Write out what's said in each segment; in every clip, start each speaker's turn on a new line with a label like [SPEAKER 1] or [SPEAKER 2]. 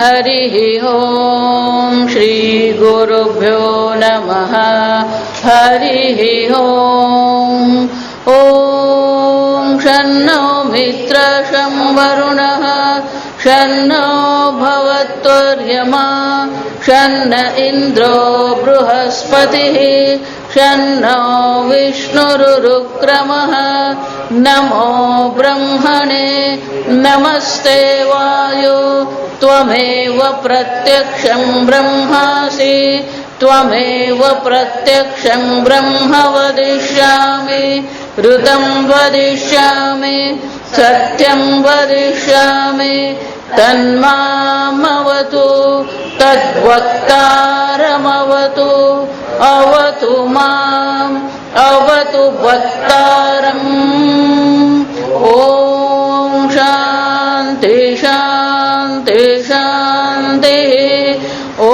[SPEAKER 1] हरिः ओं श्री गुरुभ्यो नमः हरिः ओं शन्नो मित्रः शं वरुणः शन्नो भवत्वर्यमा शन्न इन्द्रो बृहस्पतिः शन्नो विष्णुरुक्रमः नमो ब्रह्मणे नमस्ते वायो त्वमेव प्रत्यक्षं ब्रह्मासि त्वमेव प्रत्यक्षं ब्रह्म वदिष्यामि ऋतं वदिष्यामि सत्यं वदिष्यामि तन्मामवतु तद्वक्तारमवतु अवतु माम् अवतु वक्तारम् ॐ शान्ति शान्ति शान्तिः ॐ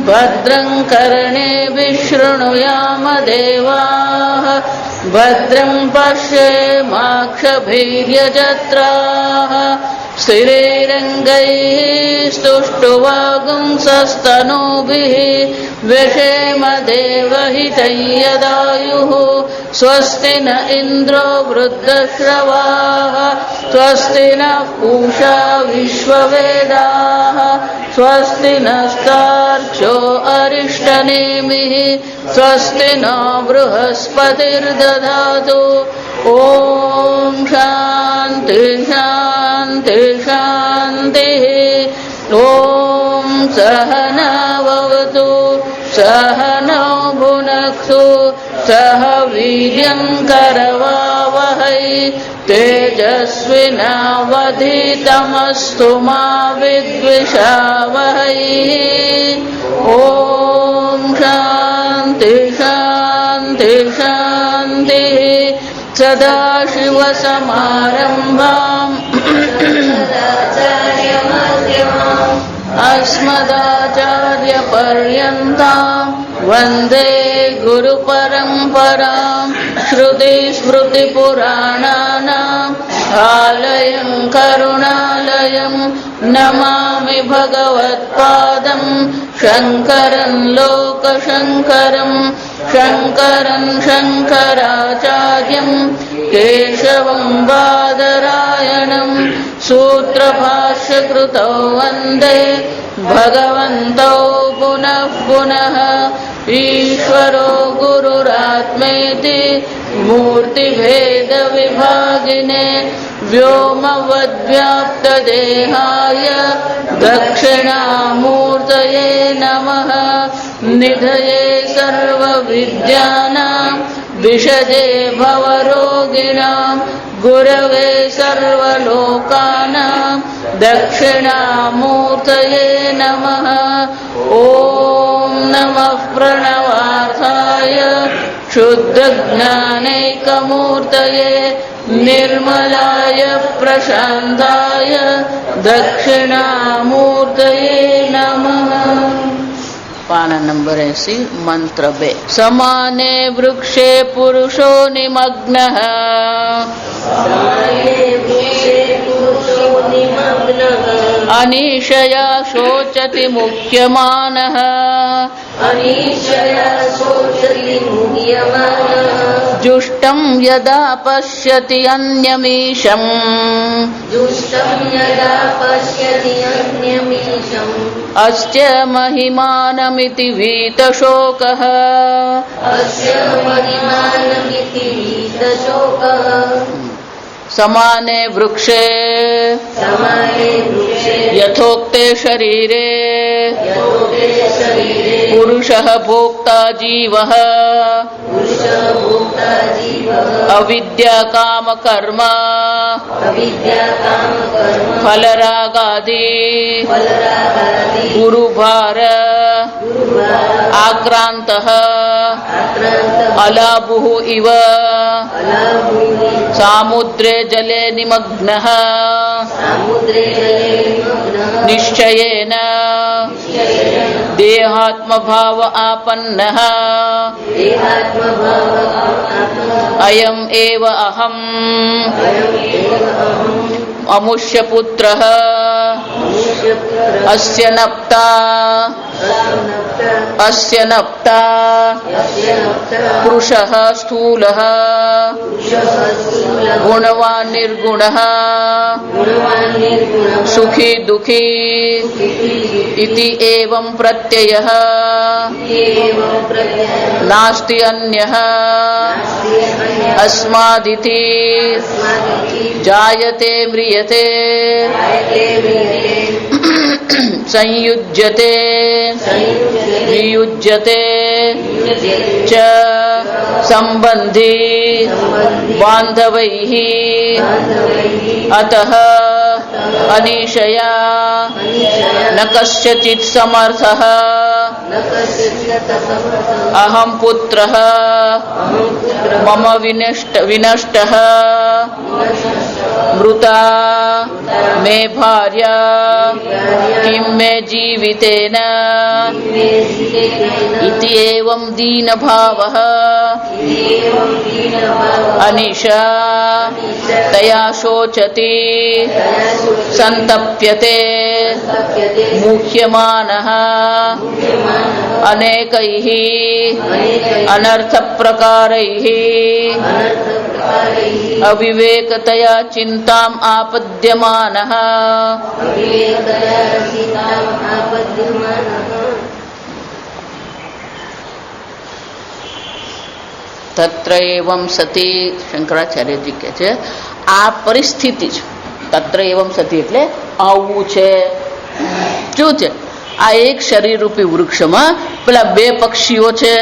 [SPEAKER 1] भद्रं कर्णेभिः शृणुयाम देवाः भद्रं पश्येमाक्षभिर्यजत्राः स्थिरैरङ्गैः स्तुष्टुवागुंसस्तनूभिः व्यशेम देवहितं यदायुः स्वस्ति न इन्द्रो वृद्धश्रवाः स्वस्ति नः पूषा विश्ववेदाः स्वस्ति नस्तार्क्ष्यो अरिष्टनेमिः स्वस्ति न बृहस्पतिर्दधातु ॐ शान्ति शान्ति शान्तिः ॐ सहना भवतु सहनौ भुनक्तु सह वीर्यं करवावहै तेजस्विनावधीतमस्तु मा विद्विषावहै ॐ शान्ति शान्ति शान्तिः सदाशिवसमारम्भाम् अस्मदाचार्यपर्यन्ताम् वन्दे गुरुपरम्पराम् श्रुतिस्मृतिपुराणानाम् आलयं करुणालयं नमामि भगवत्पादं शङ्करं लोकशङ्करं शङ्करं शङ्कराचार्यं केशवं बादरायणं सूत्रभाष्यकृतौ वन्दे भगवन्तौ पुनः पुनः ईश्वरो गुरुरात्मेति मूर्तिभेदविभागिने व्योमवद्व्याप्तदेहाय दक्षिणामूर्तये नमः निधये सर्वविद्यानां विषजे भवरोगिणां गुरवे सर्वलोकानां दक्षिणामूर्तये नमः ॐ नमः प्रणवार्थाय शुद्धज्ञानैकमूर्तये निर्मलाय प्रशान्ताय दक्षिणामूर्तये नमः। पान नंबर 80 मंत्र 2 समाने वृक्षे पुरुषो निमग्नः अनीशया शोचति मुह्यमानः जुष्टं यदा पश्यति अन्यमीशम् अस्य महिमानमिति वीतशोकः समाने वृक्षे यथोक्ते शरीरे पुरुषः भोक्ता जीवः अविद्या काम कर्म फलरागादि गुरुभार आक्रान्तः अलाभुः इव सामुद्रे जले निमग्नः निश्चयेन देहात्मभाव आपन्नः अयम् एव अहम् अमुष्यपुत्रः अस्य नप्ता पुरुषः स्थूलः गुणवान् निर्गुणः सुखी दुखी इति एवं प्रत्ययः नास्ति अन्यः अस्मादिति जायते म्रियते संयुज्यते वियुज्यते च संबंधी बांधवैः अतः अनिशया न कस्यचित् समर्थः अहं पुत्रः मम विनष्टः मृता मे भार्या किं मे जीवितेन इति एवं दीनभावः अनिशा तया शोचति संतप्यते मुह्यमानः अनेकैः अनर्थप्रकारैः अविवेकतया चिंताम् आपद्यमानः तत्र एवं सती शंकराचार्य जी કહે છે આ પરિસ્થિતિ છે તત્ર એવમ સતી એટલે આવું છે શું છે આ એક શરીર રૂપી વૃક્ષમાં પેલા બે પક્ષીઓ છે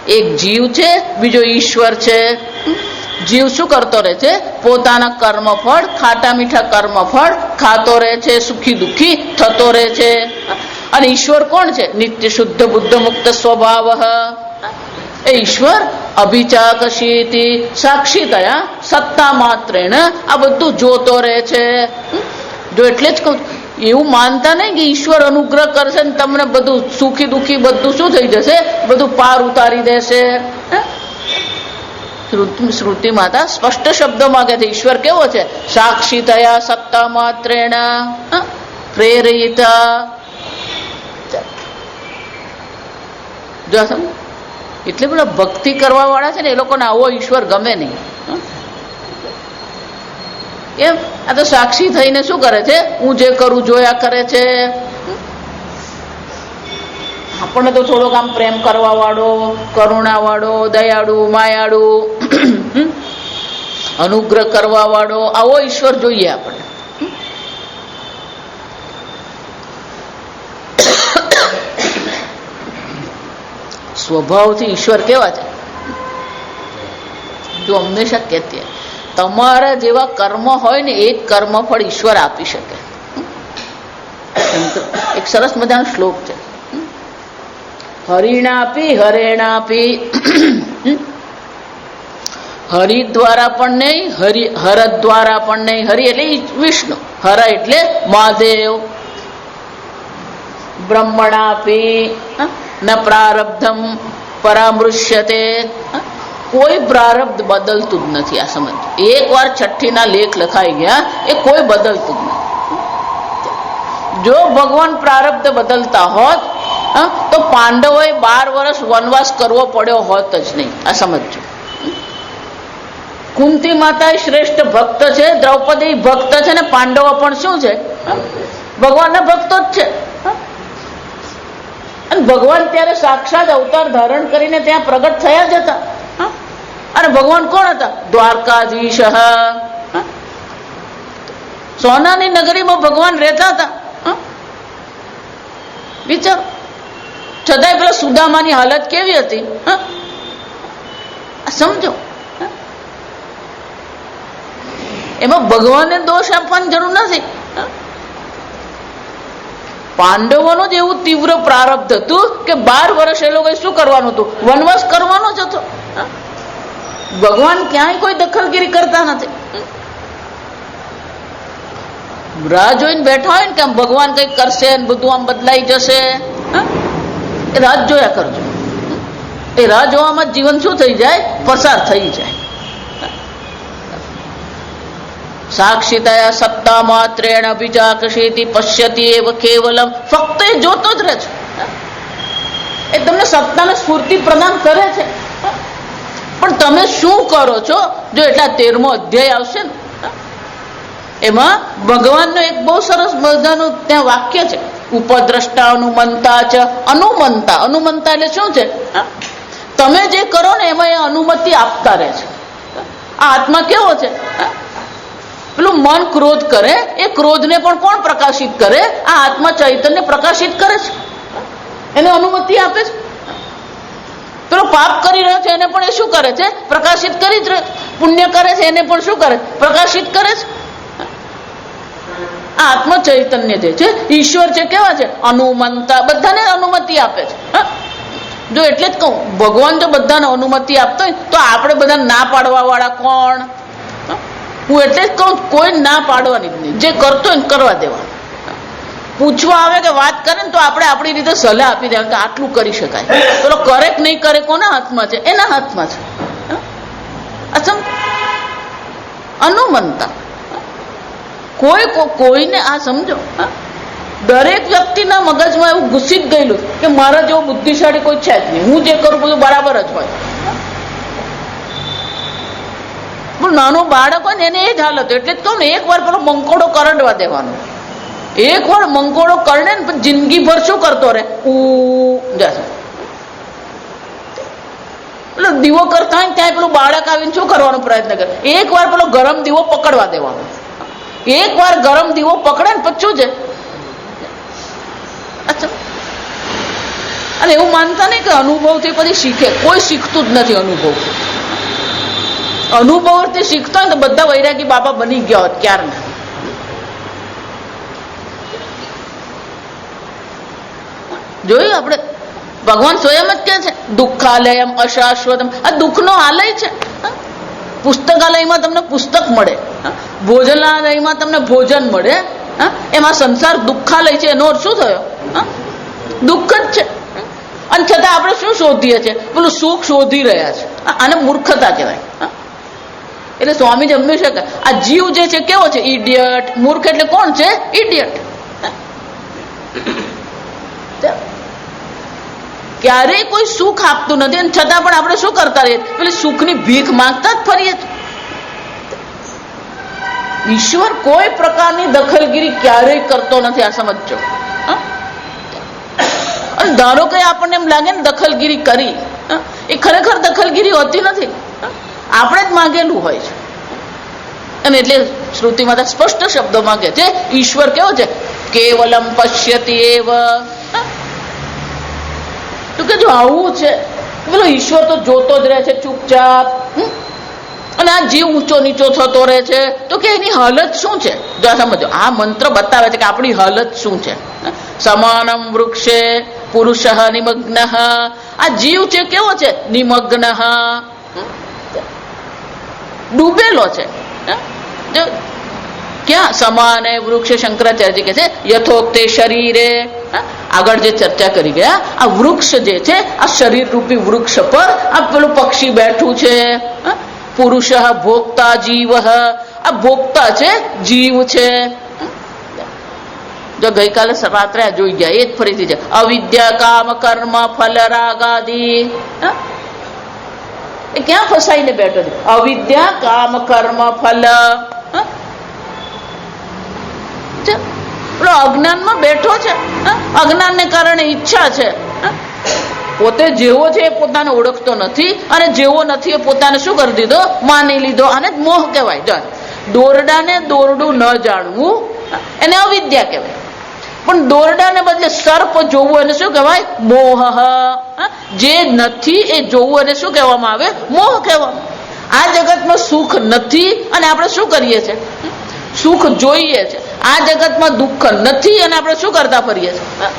[SPEAKER 1] એક જીવ છે બીજો ઈશ્વર છે જીવ શું કરતો રહે છે પોતાના કર્મફળ ખાટા મીઠા કર્મફળ ખાતો રહે છે સુખી દુઃખી થતો રહે છે અને ઈશ્વર કોણ છે નિત્ય શુદ્ધ બુદ્ધ મુક્ત સ્વભાવ એ ઈશ્વર અભિચાકશીતિ સાક્ષી થયા સત્તા માત્રેણ આ બધું જોતો રહે છે જો એટલે જ કહું એવું માનતા નહીં કે ઈશ્વર અનુગ્રહ કરશે ને તમને બધું સુખી દુઃખી બધું શું થઈ જશે બધું પાર ઉતારી દેશે શ્રુતિ માતા સ્પષ્ટ શબ્દોમાં કહે છે ઈશ્વર કેવો છે સાક્ષી થયા સત્તા માત્રેણ પ્રેરિતા જો એટલે બધા ભક્તિ કરવા વાળા છે ને એ લોકોને આવો ઈશ્વર ગમે નહીં એમ આ તો સાક્ષી થઈને શું કરે છે હું જે કરું જોયા કરે છે આપણને તો થોડોક આમ પ્રેમ કરવા વાળો કરુણા વાળો દયાળુ માયાળુ અનુગ્રહ કરવા વાળો આવો ઈશ્વર જોઈએ આપણને સ્વભાવથી ઈશ્વર કેવા છે જો હંમેશા કહેતી તમારા જેવા કર્મ હોય ને એ જ કર્મફળ ઈશ્વર આપી શકે એક સરસ મજાનો શ્લોક છે હરિણાપી હરેણાપી હરિ દ્વારા પણ નહીં હર દ્વારા પણ નહીં હરિ એટલે વિષ્ણુ હર એટલે મહાદેવ બ્રહ્મણાપી ન પ્રારબ્ધમ પરામૃશ્યતે કોઈ પ્રારબ્ધ બદલતું જ નથી આ સમજ એકવાર છઠ્ઠીના લેખ લખાઈ ગયા એ કોઈ બદલતું જ નથી જો ભગવાન પ્રારબ્ધ બદલતા હોત તો પાંડવોએ 12 વર્ષ વનવાસ કરવો પડ્યો હોત જ નહીં આ સમજો કુંતી માતા શ્રેષ્ઠ ભક્ત છે દ્રૌપદી ભક્ત છે ને પાંડવો પણ શું છે ભગવાનના ભક્તો જ છે અને ભગવાન ત્યારે સાક્ષાત અવતાર ધારણ કરીને ત્યાં પ્રગટ થયા જ હતા અને ભગવાન કોણ હતા દ્વારકાધીશ સોનાની નગરીમાં ભગવાન રહેતા હતા વિચાર છતાંય પેલા સુદામાની હાલત કેવી હતી સમજો એમાં ભગવાનને દોષ આપવાની જરૂર નથી પાંડવોનું જ એવું તીવ્ર પ્રારબ્ધ હતું કે 12 વર્ષ એ લોકો શું કરવાનું હતું વનવાસ કરવાનો જ હતો ભગવાન ક્યાંય કોઈ દખલગીરી કરતા નથી રાહ જોઈને બેઠા હોય ને કે ભગવાન કઈક કરશે બધું આમ બદલાઈ જશે એ રાહ જોયા કરજો એ રાહ જોવામાં જીવન શું થઈ જાય પસાર થઈ જાય સાક્ષિતયા સત્તા માત્રેણ અભિજાકશેતિ પશ્યતિ એવ કેવલમ. ફક્ત એ જોતો જ રહે છે. એ તમને સત્તાને સ્ફૂર્તિ પ્રદાન કરે છે, પણ તમે શું કરો છો? જો એટલા 13મો અધ્યાય આવશે ને, એમાં ભગવાનનો એક બહુ સરસ મજાનું ત્યાં વાક્ય છે, ઉપદ્રષ્ટા અનુમંતા ચ અનુમંતા. અનુમંતા એટલે શું છે? તમે જે કરો ને એમાં એ અનુમતિ આપતા રહે છે. આ આત્મા કેવો છે? પેલું મન ક્રોધ કરે, એ ક્રોધને પણ કોણ પ્રકાશિત કરે? આ આત્મા ચૈતન્ય પ્રકાશિત કરે છે, એને અનુમતિ આપે છે. પેલો પાપ કરી રહ્યો છે એને પણ એ શું કરે છે? પ્રકાશિત કરી જ રહે. પુણ્ય કરે છે એને પણ શું કરે? પ્રકાશિત કરે છે. આ આત્મ ચૈતન્ય જે છે, ઈશ્વર છે, કેવા છે? અનુમંતા, બધાને અનુમતિ આપે છે. જો એટલે જ કહું, ભગવાન જો બધાને અનુમતિ આપતો હોય તો આપણે બધા ના પાડવા વાળા કોણ? હું એટલે જ કહું, કોઈ ના પાડવાની જ નહીં. જે કરતો હોય કરવા દેવા. પૂછવા આવે કે વાત કરે ને તો આપણે આપણી રીતે સલાહ આપી દેવા કે આટલું કરી શકાય. પેલો કરે કે નહીં કરે કોના હાથમાં છે? એના હાથમાં છે. અનુમંતા. કોઈને આ સમજો, દરેક વ્યક્તિના મગજમાં એવું ઘૂસી જ ગયેલું કે મારા જેવો બુદ્ધિશાળી કોઈ છે જ નહીં, હું જે કરું બધું બરાબર જ હોય. પણ નાનું બાળક હોય ને એને એ જ હાલત. એટલે જ કહું ને, એક વાર પેલો મંકોડો કરડવા દેવાનો. એક વાર મંકોડો કરડે ને પછી જિંદગીભર શું કરતો રહે? પેલો દીવો કરતા હોય ત્યાં પેલું બાળક આવીને શું કરવાનો પ્રયત્ન કરે? એક વાર પેલો ગરમ દીવો પકડવા દેવાનો. એક વાર ગરમ દીવો પકડે ને પછી શું છે? અચ્છા, અને એવું માનતા નહીં કે અનુભવથી પછી શીખે. કોઈ શીખતું જ નથી અનુભવથી. અનુભવથી શીખતા હોય તો બધા વૈરાગી બાબા બની ગયા હોત ક્યારના. જોયું આપણે, ભગવાન સ્વયં જ કે છે દુઃખાલયમ અશાશ્વતમ. આ દુઃખનો આલય છે. પુસ્તકાલયમાં તમને પુસ્તક મળે, ભોજનાલયમાં તમને ભોજન મળે, એમાં સંસાર દુઃખાલય છે. એનો અર્થ શું થયો? દુઃખ જ છે. અને છતાં આપણે શું શોધીએ છીએ? પેલું સુખ શોધી રહ્યા છે. આને મૂર્ખતા કહેવાય. એટલે સ્વામીજી હંમેશા કહે, આ જીવ જે છે કેવો છે? ઇડિયટ. મૂર્ખ એટલે કોણ છે? ઇડિયટ. ક્યારેય કોઈ સુખ આપતું નથી, અને છતાં પણ આપણે શું કરતા રહીએ? પેલી સુખની ભીખ માંગતા જ ફરીએ. ઈશ્વર કોઈ પ્રકારની દખલગીરી ક્યારેય કરતો નથી. આ સમજો. અને ધારો કે આપણને એમ લાગે ને દખલગીરી કરી, એ ખરેખર દખલગીરી હોતી નથી. આપણે જ માંગેલું હોય છે. અને એટલે શ્રુતિમાં સ્પષ્ટ શબ્દો માંગે છે, ઈશ્વર કેવો છે? કેવલમ પશ્યતિ એવ. તો કે જો આવું છે, પેલો ઈશ્વર તો જોતો જ રહે છે ચૂપચાપ, અને આ જીવ ઊંચો નીચો થતો રહે છે. તો કે એની હાલત શું છે? જો સમજો, આ મંત્ર બતાવે છે કે આપણી હાલત શું છે. સમાનમ વૃક્ષે પુરુષ નિમગ્ન. આ જીવ છે કેવો છે? નિમગ્ન, ડૂબેલો છે. ક્યાં? સમાને વૃક્ષ. શંકરાચાર્ય કહે છે યથોક્તે શરીરે. આગળ જે ચર્ચા કરી ગયા, આ વૃક્ષ જે છે, આ શરીર રૂપી વૃક્ષ પર આ પેલું પક્ષી બેઠું છે. પુરુષ ભોક્તા જીવ. આ ભોક્તા છે, જીવ છે. જો ગઈકાલે રાત્રે જોઈ ગયા, એ જ ફરીથી છે. અવિદ્યા કામ કર્મ ફલ રાગાદી. એ ક્યાં ફસાઈને બેઠો છે? અવિદ્યા કામ કર્મ ફલ. પેલો અજ્ઞાનમાં બેઠો છે. અજ્ઞાનને કારણે ઈચ્છા છે. પોતે જેવો છે એ પોતાને ઓળખતો નથી, અને જેવો નથી એ પોતાને શું કરી દીધો? માની લીધો. આને જ મોહ કહેવાય. જો દોરડાને દોરડું ન જાણવું એને અવિદ્યા કહેવાય. પણ દોરડાને બદલે સર્પ જોવું એને શું કહેવાય? મોહ. જે નથી એ જોવું એને શું કહેવામાં આવે? મોહ કહેવામાં. આ જગતમાં સુખ નથી અને આપણે શું કરીએ છીએ? સુખ જોઈએ છે. આ જગતમાં દુઃખ નથી અને આપણે શું કરતા ફરીએ છીએ?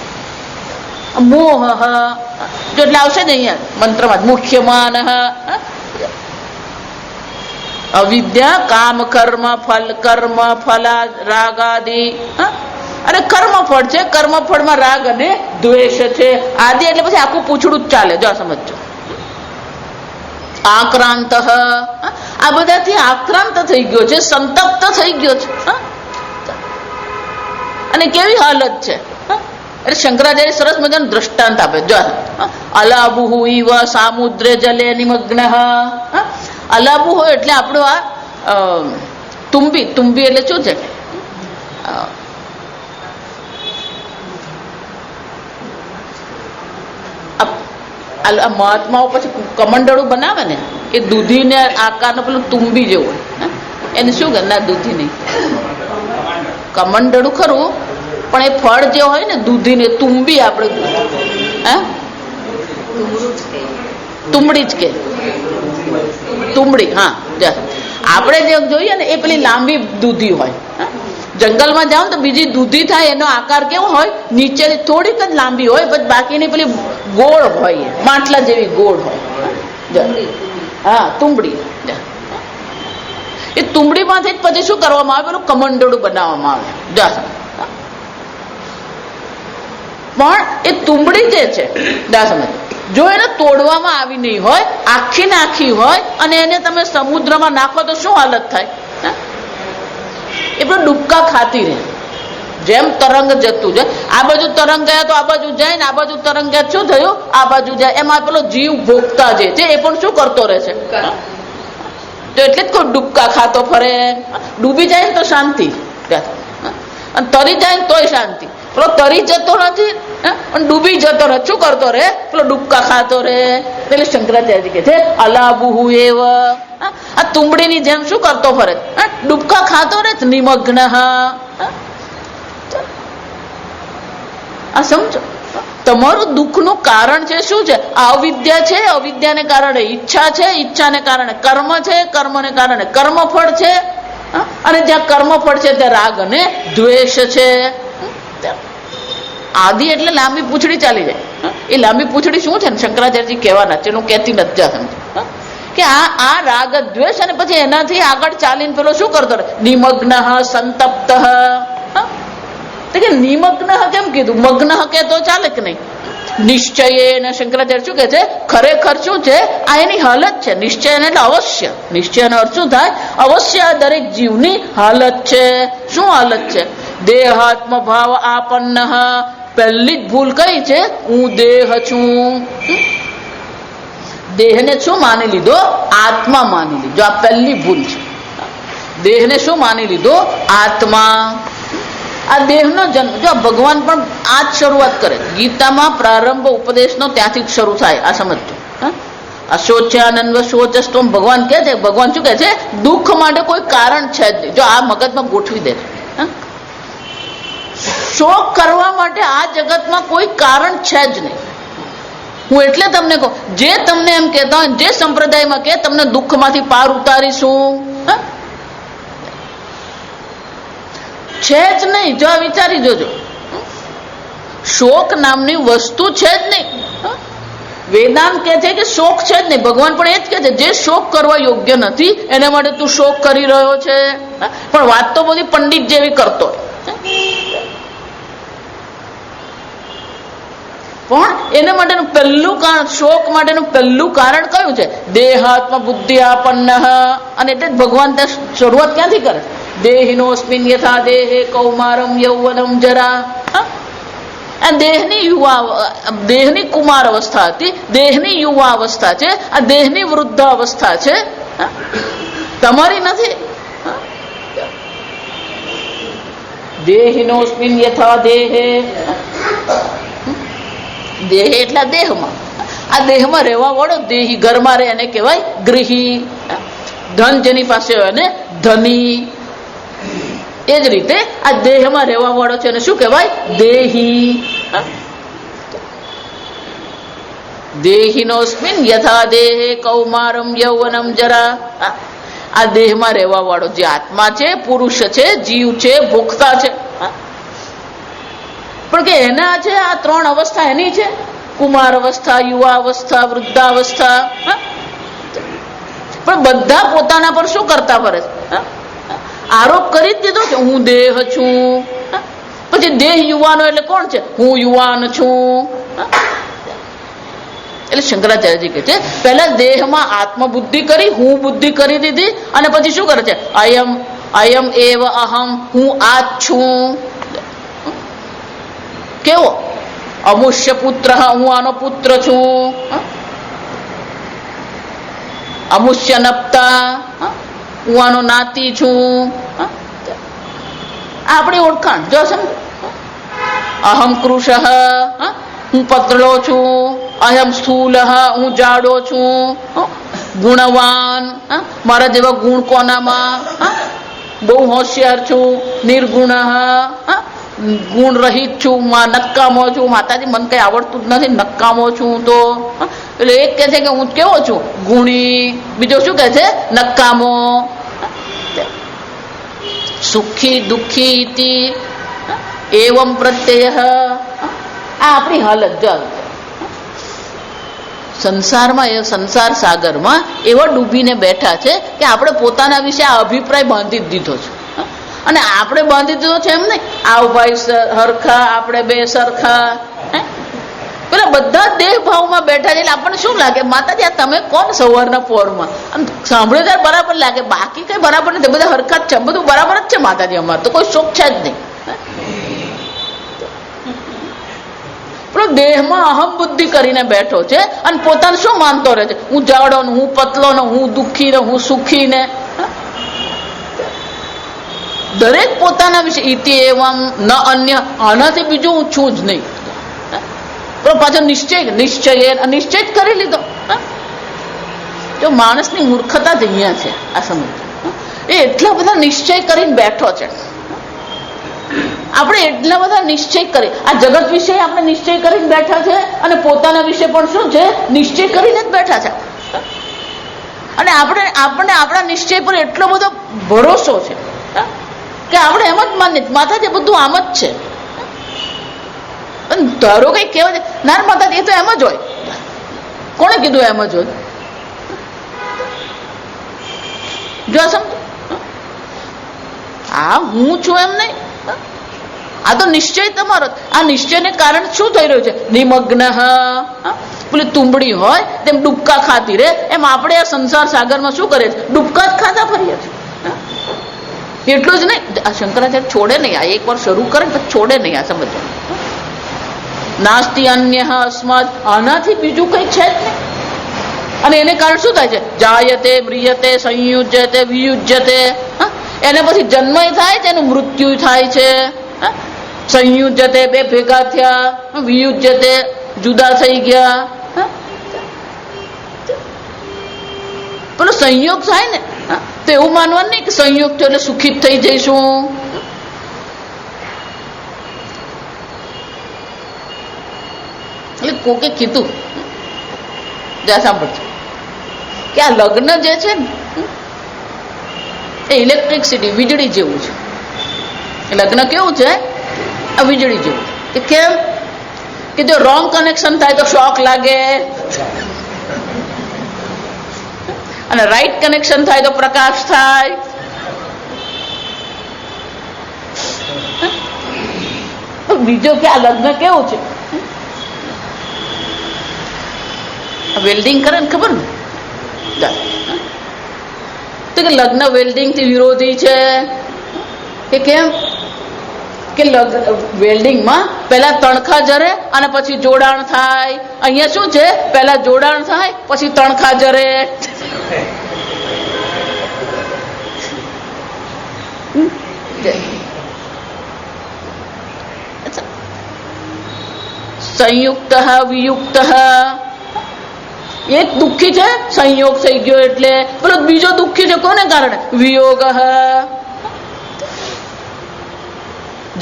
[SPEAKER 1] મોહ. જો એટલે આવશે ને અહીંયા મંત્રમાં મુખ્યમાન. અવિદ્યા કામ કર્મ ફલા રાગાદી. અને કર્મફળ છે. કર્મફળમાં રાગ અને દ્વેષ છે. આદિ એટલે પછી આખું પૂછડું જ ચાલે. જો સમજો. આક્રાંત. આ બધાથી આક્રાંત થઈ ગયો છે, સંતપ્ત થઈ ગયો છે. અને કેવી હાલત છે. એટલે શંકરાચાર્ય સરસ મજાનું દ્રષ્ટાંત આપે. જો અલાબુહુ ઇવ સામુદ્રે જલે નિમગ્ન. અલાબુ હોય એટલે આપણું આ તુંબી. તુંબી એટલે શું છે? મહાત્માઓ પછી કમંડળું બનાવે ને, એ દૂધીને આકારનું પેલું તુંબી જેવું હોય. એને શું કે ના દૂધી નહીં, કમંડળું ખરું, પણ એ ફળ જે હોય ને દૂધીને તુંબી આપણે તુંબડી જ કે તુંબડી. હા, આપણે જે જોઈએ ને એ પેલી લાંબી દૂધી હોય. જંગલમાં જાઓ ને તો બીજી દૂધી થાય, એનો આકાર કેવો હોય? નીચેની થોડીક જ લાંબી હોય, પછી બાકીની પેલી ગોળ હોય, માટલા જેવી ગોળ હોય. હા, તુંબડી. એ તુંબડીમાંથી જ પછી શું કરવામાં આવે? પેલું કમંડળું બનાવવામાં આવે. પણ એ તુંબડી જે છે જો એને તોડવામાં આવી નહીં હોય, આખી ને આખી હોય, અને એને તમે સમુદ્રમાં નાખો તો શું હાલત થાય? એ પણ ડૂબકા ખાતી રહે. જેમ તરંગ જતું જાય, આ બાજુ તરંગ ગયા તો આ બાજુ જાય ને, આ બાજુ તરંગ ગયા શું થયું? આ બાજુ જાય. એમાં પેલો જીવ ભોગતા જે છે એ પણ શું કરતો રહે છે? તો એટલે જ કોઈ ડૂબકા ખાતો ફરે. ડૂબી જાય ને તો શાંતિ, અને તરી જાય ને તોય શાંતિ. પેલો તરી જતો નથી પણ ડૂબી જતો રહે. શું કરતો રે? પેલો ડૂબકા ખાતો રે. એટલે શંકરાચાર્ય કે છે અલાબુહુ એવ, આ તુંબડીની જેમ શું કરતો ફરે? ડૂબકા ખાતો રે. નિમગ્ન. આ સમજો, તમારું દુઃખનું કારણ છે શું છે? અવિદ્યા છે, અવિદ્યાને કારણે ઈચ્છા છે, ઈચ્છાને કારણે કર્મ છે, કર્મને કારણે કર્મફળ છે, અને જ્યાં કર્મફળ છે ત્યાં રાગ અને દ્વેષ છે. આદિ એટલે લાંબી પૂંછડી ચાલી જાય. એ લાંબી પૂંછડી શું છે ને શંકરાચાર્યજી કહેવાના છે, એનું કહેતી નથી સમજ કે આ રાગ દ્વેષ, અને પછી એનાથી આગળ ચાલીને પેલો શું કરતો રહે? નિમગ્ન સંતપ્ત. કે નિમગ્ન કેમ કીધું? મગ્ન કે તો ચાલે કે નહીં? નિશ્ચય ને શંકરાચાર્ય શું કે છે? ખરેખર શું છે? આ એની હાલત છે. નિશ્ચય એટલે અવશ્ય. નિશ્ચયનો અર્થ શું થાય? અવશ્ય દરેક જીવની હાલત છે. શું હાલત છે? દેહાત્મ ભાવ આપન્ન. પહેલી જ ભૂલ કઈ છે? હું દેહ છું. દેહને શું માની લીધો? આત્મા માની લીધો. આ પહેલી ભૂલ છે. દેહને શું માની લીધો? આત્મા. આ દેહનો જન્મ, જો ભગવાન પણ આ જ શરૂઆત કરે. ગીતામાં પ્રારંભ ઉપદેશનો ત્યાંથી જ શરૂ થાય. આ સમજજો. અશોચ્યાનંદ શોચસ્તમ. ભગવાન કે છે, ભગવાન શું કે છે? દુઃખ માટે કોઈ કારણ છે જ નહીં. જો આ મગજમાં ગોઠવી દે. શોક કરવા માટે આ જગતમાં કોઈ કારણ છે જ નહીં. હું એટલે તમને કહું, જે તમને એમ કહેતા હોય, જે સંપ્રદાયમાં કે તમને દુઃખમાંથી પાર ઉતારીશું, છે જ નહીં. જો આ વિચારી જોજો, શોક નામની વસ્તુ છે જ નહીં. વેદાંત કે છે કે શોક છે જ નહીં. ભગવાન પણ એ જ કે છે, જે શોક કરવા યોગ્ય નથી એના માટે તું શોક કરી રહ્યો છે. પણ વાત તો બધી પંડિત જેવી કરતો હોય. પણ એના માટેનું પહેલું કારણ, શોક માટેનું પહેલું કારણ કયું છે? દેહાત્મ બુદ્ધિ આપન્ન. અને એટલે જ ભગવાન ત્યાં શરૂઆત ક્યાંથી કરે? દેહિનોસ્મિન યથા દેહે કૌમારમ યૌવનમ જરા. દેહની કુમાર અવસ્થા હતી, દેહની યુવા અવસ્થા છે, આ દેહની વૃદ્ધ અવસ્થા છે, તમારી નથી. દેહિનોસ્મિન યથા દેહે. દેહ એટલા દેહમાં. આ દેહમાં રહેવા વાળો દેહી. ઘરમાં રહે એને કહેવાય ગૃહી. ધન જેની પાસે હોય ને ધની. એ જ રીતે આ દેહમાં રહેવા વાળો છે એને શું કહેવાય? દેહી. દેહિનોસ્મિન યથા દેહે કૌમારમ યૌવનમ જરા. આ દેહમાં રહેવા વાળો જે આત્મા છે, પુરુષ છે, જીવ છે, ભોગતા છે. પણ કે એના છે આ ત્રણ અવસ્થા એની છે, કુમાર અવસ્થા, યુવા અવસ્થા, વૃદ્ધાવસ્થા. પણ બધા પોતાના પર શું કરતા ફરે છે? આરોપ કરી જ દીધો કે હું દેહ છું. પછી દેહ યુવાનો એટલે કોણ છે? હું યુવાન છું. એટલે શંકરાચાર્યજી કહે છે પહેલા દેહમાં આત્મબુદ્ધિ કરી, હું બુદ્ધિ કરી દીધી, અને પછી શું કરે છે? અયમ એવ અહમ, હું આ જ છું. કેવો? અમુષ્ય પુત્ર, હું આનો પુત્ર છું. અમુષ્ય નપ્તા, હું આનો નાતી છું. આપણી ઓળખાણ જો સમજો. અહમ કૃષ, હું પતળો છું. અહમ સ્થૂલ, હું જાડો છું. ગુણવાન, મારા જેવા ગુણ કોનામાં? બહુ હોશિયાર છું. નિર્ગુણ, ગુણ રહિત છું. નકામો છું. માતાજી મને કઈ આવડતું જ નથી, નકામો છું. તો એટલે એક કહે છે કે હું કેવો છું? ગુણી. બીજો શું કહે છે? નકામો. સુખી દુઃખી એવમ પ્રત્યય. આ આપણી હાલત જો સંસારમાં, એ સંસાર સાગરમાં એવા ડૂબીને બેઠા છે કે આપણે પોતાના વિશે આ અભિપ્રાય બાંધી જ દીધો છે. અને આપણે બાંધી દીધો છે એમ નહીં, આવ ભાઈ હરખા, આપણે બે સરખા. પેલા બધા દેહ ભાવમાં બેઠા છે. એટલે આપણને શું લાગે? માતાજી આ તમે કોણ સવારના પોરમાં? આમ સાંભળે ત્યારે બરાબર લાગે, બાકી કઈ બરાબર નથી. બધા હરખા જ છે, બધું બરાબર જ છે માતાજી. અમારે તો કોઈ શોખ છે જ નહીં. દેહમાં અહમ બુદ્ધિ કરીને બેઠો છે અને પોતાને શું માનતો રહે છે? હું જાડો ને, હું પતલો ને, હું દુઃખી ને, હું સુખી ને. દરેક પોતાના વિશે ઇતિ એવમ ન અન્ય, આનાથી બીજું હું છું જ નહીં. પણ પાછો નિશ્ચય જ કરી લીધો. જો માણસની મૂર્ખતા જ અહીંયા છે. આ સમજ એ એટલા બધા નિશ્ચય કરીને બેઠો છે. આપણે એટલા બધા નિશ્ચય કરી, આ જગત વિશે આપણે નિશ્ચય કરીને બેઠા છે, અને પોતાના વિશે પણ શું છે? નિશ્ચય કરીને જ બેઠા છે. અને આપણને આપણા નિશ્ચય પર એટલો બધો ભરોસો છે કે આપણે એમ જ માનીએ માતાજી બધું આમ જ છે. ધારો કઈ કહેવાય છે ના માતાજી એ તો એમ જ હોય. કોણે કીધું એમ જ હોય? જો સમજો, હા હું છું એમ નહીં. આ તો નિશ્ચય તમારો. આ નિશ્ચયને કારણે શું થઈ રહ્યું છે? નિમગ્ન. પેલી તુંબડી હોય તેમ ડૂબકા ખાતી રે, એમ આપણે આ સંસાર સાગરમાં શું કરે છે? ડૂબકા જ ખાતા ફરીએ છીએ. એટલું જ નહીં, આ શંકરાચાર્ય છોડે નહીં. આ એકવાર શરૂ કરે તો છોડે નહીં. આ સમજો, નાસ્તિ અન્ય અસ્માદ, આનાથી બીજું કઈ છે જ નહીં. અને એને કારણે શું થાય છે? જાયતે મ્રિયતે સંયુજ્યતે વિયુજ્યતે. એને પછી જન્મ થાય છે, એનું મૃત્યુ થાય છે. સંયુજ્યતે બે ભેગા થયા, વિયુજ્યતે જુદા થઈ ગયા. પેલો સંયોગ થાય ને, તો એવું માનવાનું નહીં કે સંયોગ થયો એટલે સુખી થઈ જઈશું. એટલે કોકે કીધું, જ્યાં સાંભળજો, કે આ લગ્ન જે છે ને એ ઇલેક્ટ્રિસિટી, વીજળી જેવું છે. લગ્ન કેવું છે? આ વીજળી જેવું. કે કેમ? કે જો રોંગ કનેક્શન થાય તો શોક લાગે, અને રાઈટ કનેક્શન થાય તો પ્રકાશ થાય. બીજો કે આ લગ્ન કેવું છે? વેલ્ડિંગ કરે ને, ખબર ને? તો કે લગ્ન વેલ્ડિંગ થી વિરોધી છે. કે કેમ? કે વેલ્ડિંગમાં પહેલા તણખા જરે અને પછી જોડાણ થાય. અહીંયા શું છે? પહેલા જોડાણ થાય પછી તણખા જરે. સંયુક્ત વિયુક્ત. એક દુઃખી છે, સંયોગ થઈ ગયો એટલે. પેલો બીજો દુઃખી છે કોને કારણે? વિયોગ.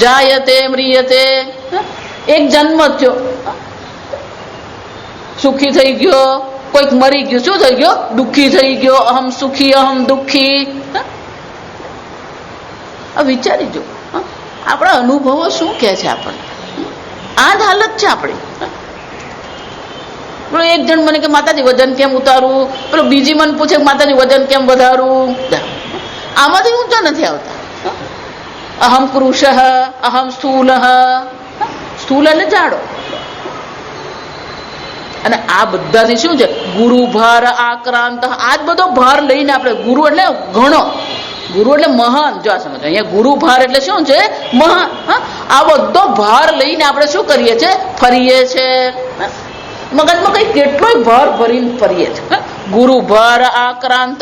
[SPEAKER 1] જાયતે મ્રિયતે, એક જન્મ થયો, સુખી થઈ ગયો. કોઈક મરી ગયું, શું થઈ ગયો? દુઃખી થઈ ગયો. અહમ સુખી અહમ દુઃખી. વિચારી જો આપણા અનુભવો શું કે છે આપણને. આ જ હાલત છે આપણી. પેલો એક જણ મને કે માતાજી વજન કેમ ઉતારવું, પેલો બીજી મને પૂછે માતાજી વજન કેમ વધારવું. આમાંથી ઊંચા નથી આવતા. અહમ કૃષ અહમ સ્થૂલ. સ્થૂલ એટલે જાડો, અને આ બધાથી શું છે? ગુરુ ભાર આક્રાંત. આ જ બધો ભાર લઈને આપણે, ગુરુ એટલે ઘણો, ગુરુ એટલે મહાન. જો આ સમજો, અહીંયા ગુરુ ભાર એટલે શું છે? મહાન. આ બધો ભાર લઈને આપણે શું કરીએ છીએ? ફરીએ છીએ. મગજમાં કઈ કેટલોય ભાર ભરીને ફરીએ છીએ. ગુરુ ભાર આક્રાંત.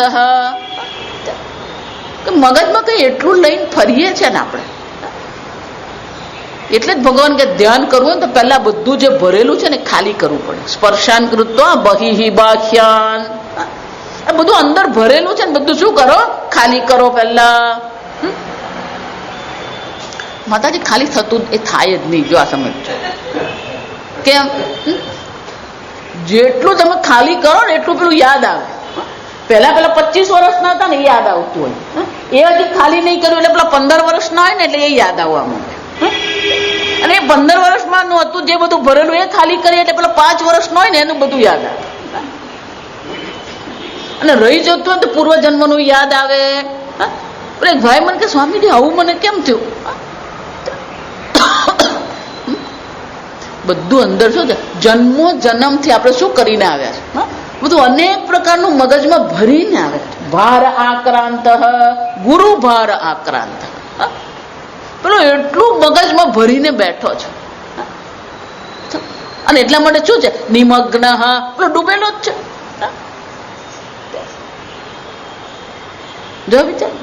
[SPEAKER 1] મગજમાં કઈ એટલું લઈને ફરીએ છીએ ને આપણે. એટલે જ ભગવાન કે ધ્યાન કરવું ને તો પહેલા બધું જે ભરેલું છે ને ખાલી કરવું પડે. સ્પર્શાન કૃત્વા બહિ બાહ્યાન. આ બધું અંદર ભરેલું છે ને બધું શું કરો? ખાલી કરો પહેલા. માતાજી ખાલી થતું એ થાય જ નહીં. જો આ સમજો કેમ? જેટલું તમે ખાલી કરો ને એટલું પેલું યાદ આવે. પેલા 25 વર્ષના હતા ને એ યાદ આવતું હોય, એ હજી ખાલી નહીં કર્યું એટલે પેલા 15 વર્ષના હોય ને એટલે એ યાદ આવવા માંડે. અને એ 15 વર્ષમાં નું હતું જે બધું ભરેલું એ ખાલી કરીએ એટલે પેલા 5 વર્ષનો હોય ને એનું બધું યાદ આવે. અને રહી જતું હોય તો પૂર્વજન્મનું યાદ આવે. એક ભાઈ મને કે સ્વામીજી આવું મને કેમ થયું? બધું અંદર શું છે? જન્મો જન્મથી આપણે શું કરીને આવ્યા છે? બધું અનેક પ્રકારનું મગજમાં ભરીને આવે. ભાર આક્રાંત, ગુરુ ભાર આક્રાંત. પેલો એટલું મગજમાં ભરીને બેઠો છે. અને એટલા માટે શું છે? નિમગ્ન. પેલો ડૂબેલો જ છે. જો વિચાર,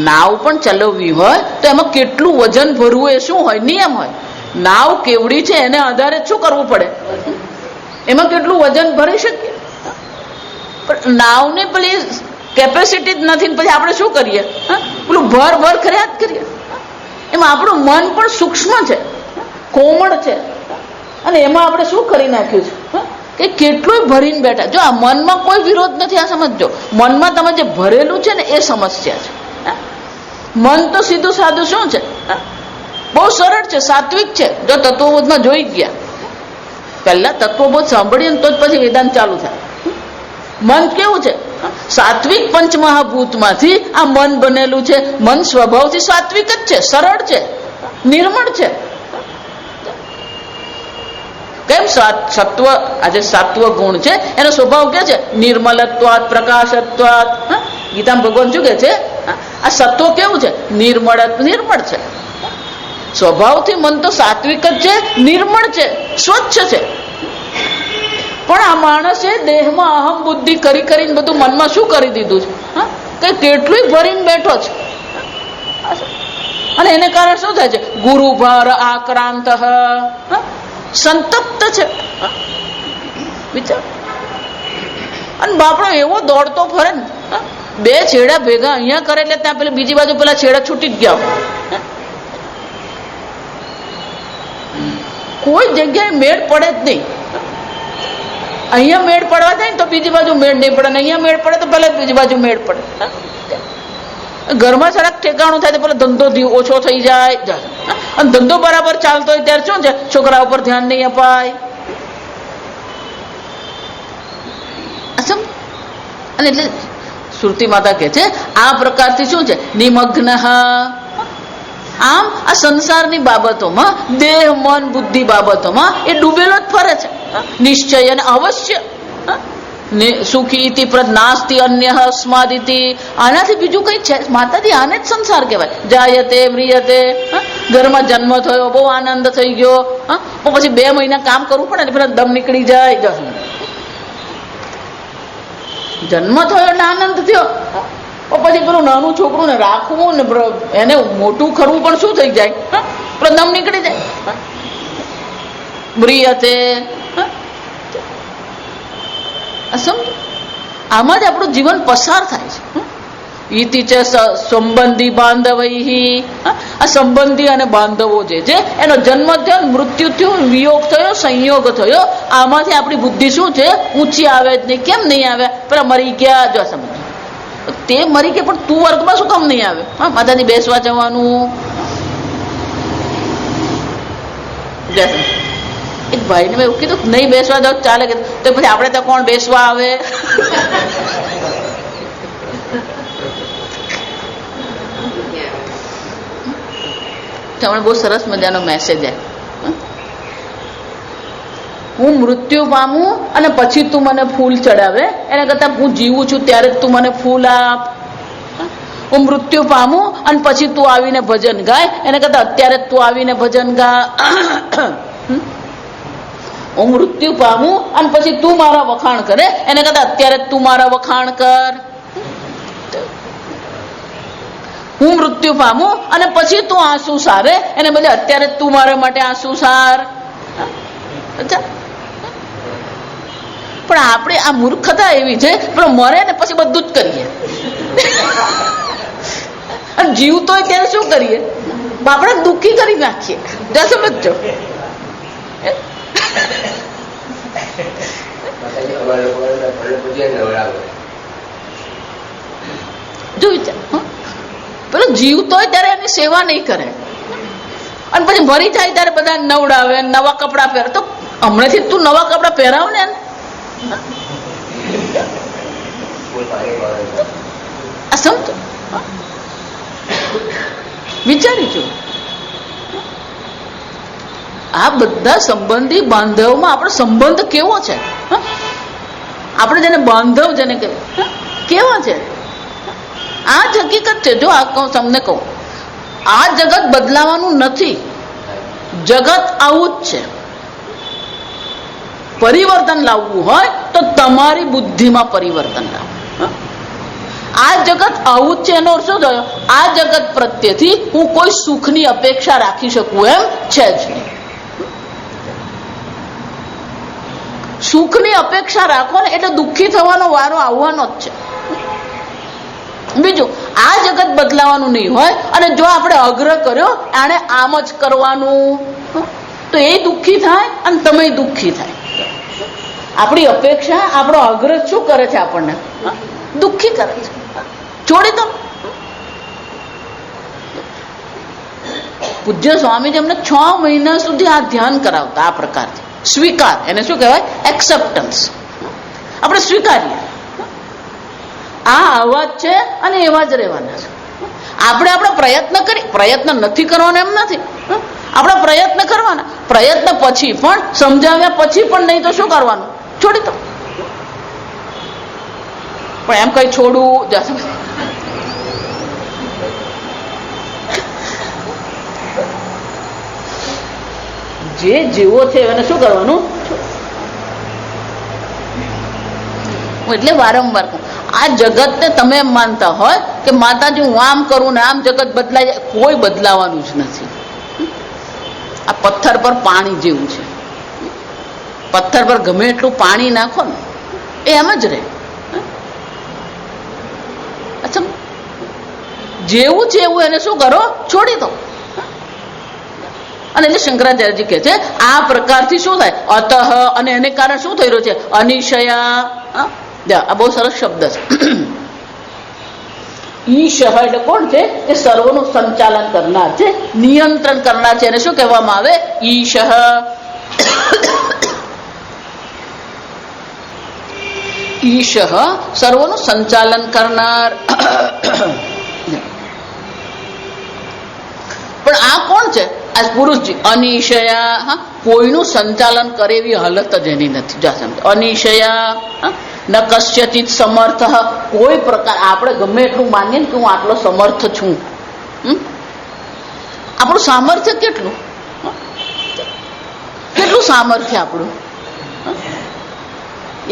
[SPEAKER 1] નાવ પણ ચલાવવી હોય તો એમાં કેટલું વજન ભરવું એ શું હોય? નિયમ હોય. નાવ કેવડી છે એને આધારે શું કરવું પડે? એમાં કેટલું વજન ભરી શકીએ? પણ નાવને પેલી કેપેસિટી જ નથી. પછી આપણે શું કરીએ? પેલું ભર ભર કર્યા જ કરીએ. એમાં આપણું મન પણ સૂક્ષ્મ છે, કોમળ છે. અને એમાં આપણે શું કરી નાખ્યું છે કે કેટલું ભરીને બેઠા. જો આ મનમાં કોઈ વિરોધ નથી. આ સમજજો, મનમાં તમે જે ભરેલું છે ને એ સમસ્યા છે. મન તો સીધું સાધું શું છે? બહુ સરળ છે, સાત્વિક છે. જો તત્વબોધમાં જોઈ ગયા, પહેલા તત્વબોધ સાંભળીએ તો જ પછી વેદાંત ચાલુ થાય. મન કેવું છે? સાત્વિક પંચમહાભૂતમાંથી આ મન બનેલું છે. મન સ્વભાવથી સાત્વિક જ છે, સરળ છે, નિર્મળ છે. કેમ? સત્વ, આજે સાત્વ ગુણ છે એનો સ્વભાવ કે છે? નિર્મલત્વાત પ્રકાશત્વાત. ગીતામાં ભગવાન શું કે છે? આ સત્વ કેવું છે? નિર્મળ છે. સ્વભાવથી મન તો સાત્વિક જ છે, નિર્મળ છે, સ્વચ્છ છે. પણ આ માણસે દેહમાં અહમ બુદ્ધિ કરી કરીને બધું મનમાં શું કરી દીધું છે કે કેટલું ભરીને બેઠો છે. અને એને કારણે શું થાય છે? ગુરુ ભાર આક્રાંત, સંતપ્ત છે. વિચાર. અને બાપડો એવો દોડતો ફરે ને, બે છેડા ભેગા અહીંયા કરે એટલે ત્યાં પેલી બીજી બાજુ પેલા છેડા છૂટી જ ગયા હોય. કોઈ જગ્યાએ મેળ પડે જ નહીં. અહીંયા મેળ પડવા જાય ને તો બીજી બાજુ મેળ નહીં પડે, અહીંયા મેળ પડે તો પેલા બીજી બાજુ મેળ પડે. ઘરમાં જરાક ઠેકાણું થાય તો પેલો ધંધો ઓછો થઈ જાય. અને ધંધો બરાબર ચાલતો હોય ત્યારે શું છે? છોકરા ઉપર ધ્યાન નહીં અપાય. અને એટલે સુરતી માતા કે છે આ પ્રકારથી શું છે? નિમગ્ન. આમ આ સંસારની બાબતોમાં, દેહ મન બુદ્ધિ બાબતોમાં એ ડૂબેલો જ ફરે છે. નિશ્ચય અને અવશ્ય. સુખી ઇતિ પ્રજ્ઞાસ્તિ અન્ય અસ્માદિતિ. આનાથી બીજું કઈ છે? માતાજી આને જ સંસાર કહેવાય. જાયતે મ્રિયતે. ઘરમાં જન્મ થયો, બહુ આનંદ થઈ ગયો, પછી 2 મહિના કામ કરવું પડે ને પેલા દમ નીકળી જાય. જન્મ થયો એટલે આનંદ થયો, પછી પેલું નાનું છોકરું ને રાખવું ને એને મોટું કરવું પણ શું થઈ જાય? પેલો દમ નીકળી જાય. મ્રિયતે. આમાં જ આપણું જીવન પસાર થાય છે. ઈતિ છે સંબંધી બાંધવૈ. આ સંબંધી અને બાંધવો જે છે એનો જન્મ થયો, મૃત્યુ થયું, વિયોગ થયો, સંયોગ થયો. આમાંથી આપણી બુદ્ધિ શું છે? ઊંચી આવે જ નહીં. કેમ નહીં આવે? પેલા મરી ગયા. જો સમજ, તે મરી ગયા પણ તું વર્ગમાં શું કામ નહીં આવે? માતાજી બેસવા જવાનું. એક ભાઈને મેં એવું કીધું નહીં બેસવા દો ચાલે, તો પછી આપણે તો કોણ બેસવા આવે? હમણાં બહુ સરસ મજાનો મેસેજ આવ્યો. હું મૃત્યુ પામું અને પછી તું મને ફૂલ ચડાવે એના કરતા હું જીવું છું ત્યારે જ તું મને ફૂલ આપ. હું મૃત્યુ પામું અને પછી તું આવીને ભજન ગાય એના કરતા અત્યારે જ તું આવીને ભજન ગા. હું મૃત્યુ પામું અને પછી તું મારા વખાણ કરે એના કરતા અત્યારે જ તું મારા વખાણ કર. હું મૃત્યુ પામું અને પછી તું આંસુ સારે એને બદલે અત્યારે તું મારા માટે આંસુ સાર. પણ આપણે આ મૂર્ખતા એવી છે પણ મરે ને પછી બધું જ કરીએ. અને જીવતો ત્યારે શું કરીએ? આપણે દુઃખી કરી નાખીએ. ત્યાં સમજો જો વિચાર, પેલો જીવતો હોય ત્યારે એની સેવા નહીં કરે અને પછી મરી જાય ત્યારે બધા નવડાવે નવા કપડા પહેરે. તો હમણાંથી તું નવા કપડા પહેરાવ ને સમજો, વિચારી જો. આ બધા સંબંધી બાંધવમાં આપણો સંબંધ કેવો છે? આપણે જેને બાંધવ જેને કેવા છે? આ જ હકીકત છે. જો આ કહું તમને કહું, આ જગત બદલાવાનું નથી. જગત આવું જ છે. પરિવર્તન લાવવું હોય તો તમારી બુદ્ધિમાં પરિવર્તન લાવવું. આ જગત આવું જ છે એનો અર્થ શું થયો? આ જગત પ્રત્યેથી હું કોઈ સુખની અપેક્ષા રાખી શકું એમ છે જ નહીં. સુખની અપેક્ષા રાખો ને એટલે દુઃખી થવાનો વારો આવવાનો જ છે. બીજું, આ જગત બદલાવાનું નહીં હોય અને જો આપણે આગ્રહ કર્યો આને આમ જ કરવાનું તો એ દુઃખી થાય અને તમે દુઃખી થાય. આપણી અપેક્ષા, આપણો આગ્રહ શું કરે છે? આપણને દુઃખી કરે છે. છોડી દો. પૂજ્ય સ્વામીજી અમને 6 મહિના સુધી આ ધ્યાન કરાવતા આ પ્રકારથી. સ્વીકાર, એને શું કહેવાય? એક્સેપ્ટન્સ. આપણે સ્વીકારીએ આ આવા જ છે અને એવા જ રહેવાના છે. આપણે પ્રયત્ન કરી, પ્રયત્ન નથી કરવાનો એમ નથી, આપણે પ્રયત્ન કરવાના. પ્રયત્ન પછી પણ, સમજાવ્યા પછી પણ નહીં તો શું કરવાનું? છોડી દો. પણ એમ કઈ છોડવું જે જેવો છે એને શું કરવાનું? એટલે વારંવાર આ જગતને તમે એમ માનતા હોય કે માતાજી હું આમ કરું ને આમ જગત બદલાય જાય, કોઈ બદલાવાનું જ નથી. આ પથ્થર પર પાણી જેવું છે. પથ્થર પર ગમે એટલું પાણી નાખો ને એ એમ જ રહે. અચ્છા, જેવું છે એવું એને શું કરો? છોડી દો. અને એટલે શંકરાચાર્યજી કહે છે આ પ્રકારથી શું થાય? અતઃ, અને એને કારણે શું થઈ રહ્યું છે? અનિશયા. આ બહુ સરસ શબ્દ છે. ઈશ એટલે કોણ છે? એ સર્વનું સંચાલન કરનાર છે, નિયંત્રણ કરનાર છે. એને શું કહેવામાં આવે? ઈશ. ઈશ સર્વનું સંચાલન કરનાર. પણ આ કોણ છે? આ પુરુષજી. અનિશયા, કોઈનું સંચાલન કરે એવી હાલત જ એની નથી. જા સમજ. અનિશયા ન કશ્યચિત સમર્થ. કોઈ પ્રકાર આપણે ગમે એટલું માનીએ ને કે હું આટલો સમર્થ છું. આપણું સામર્થ્ય કેટલું? કેટલું સામર્થ્ય આપણું?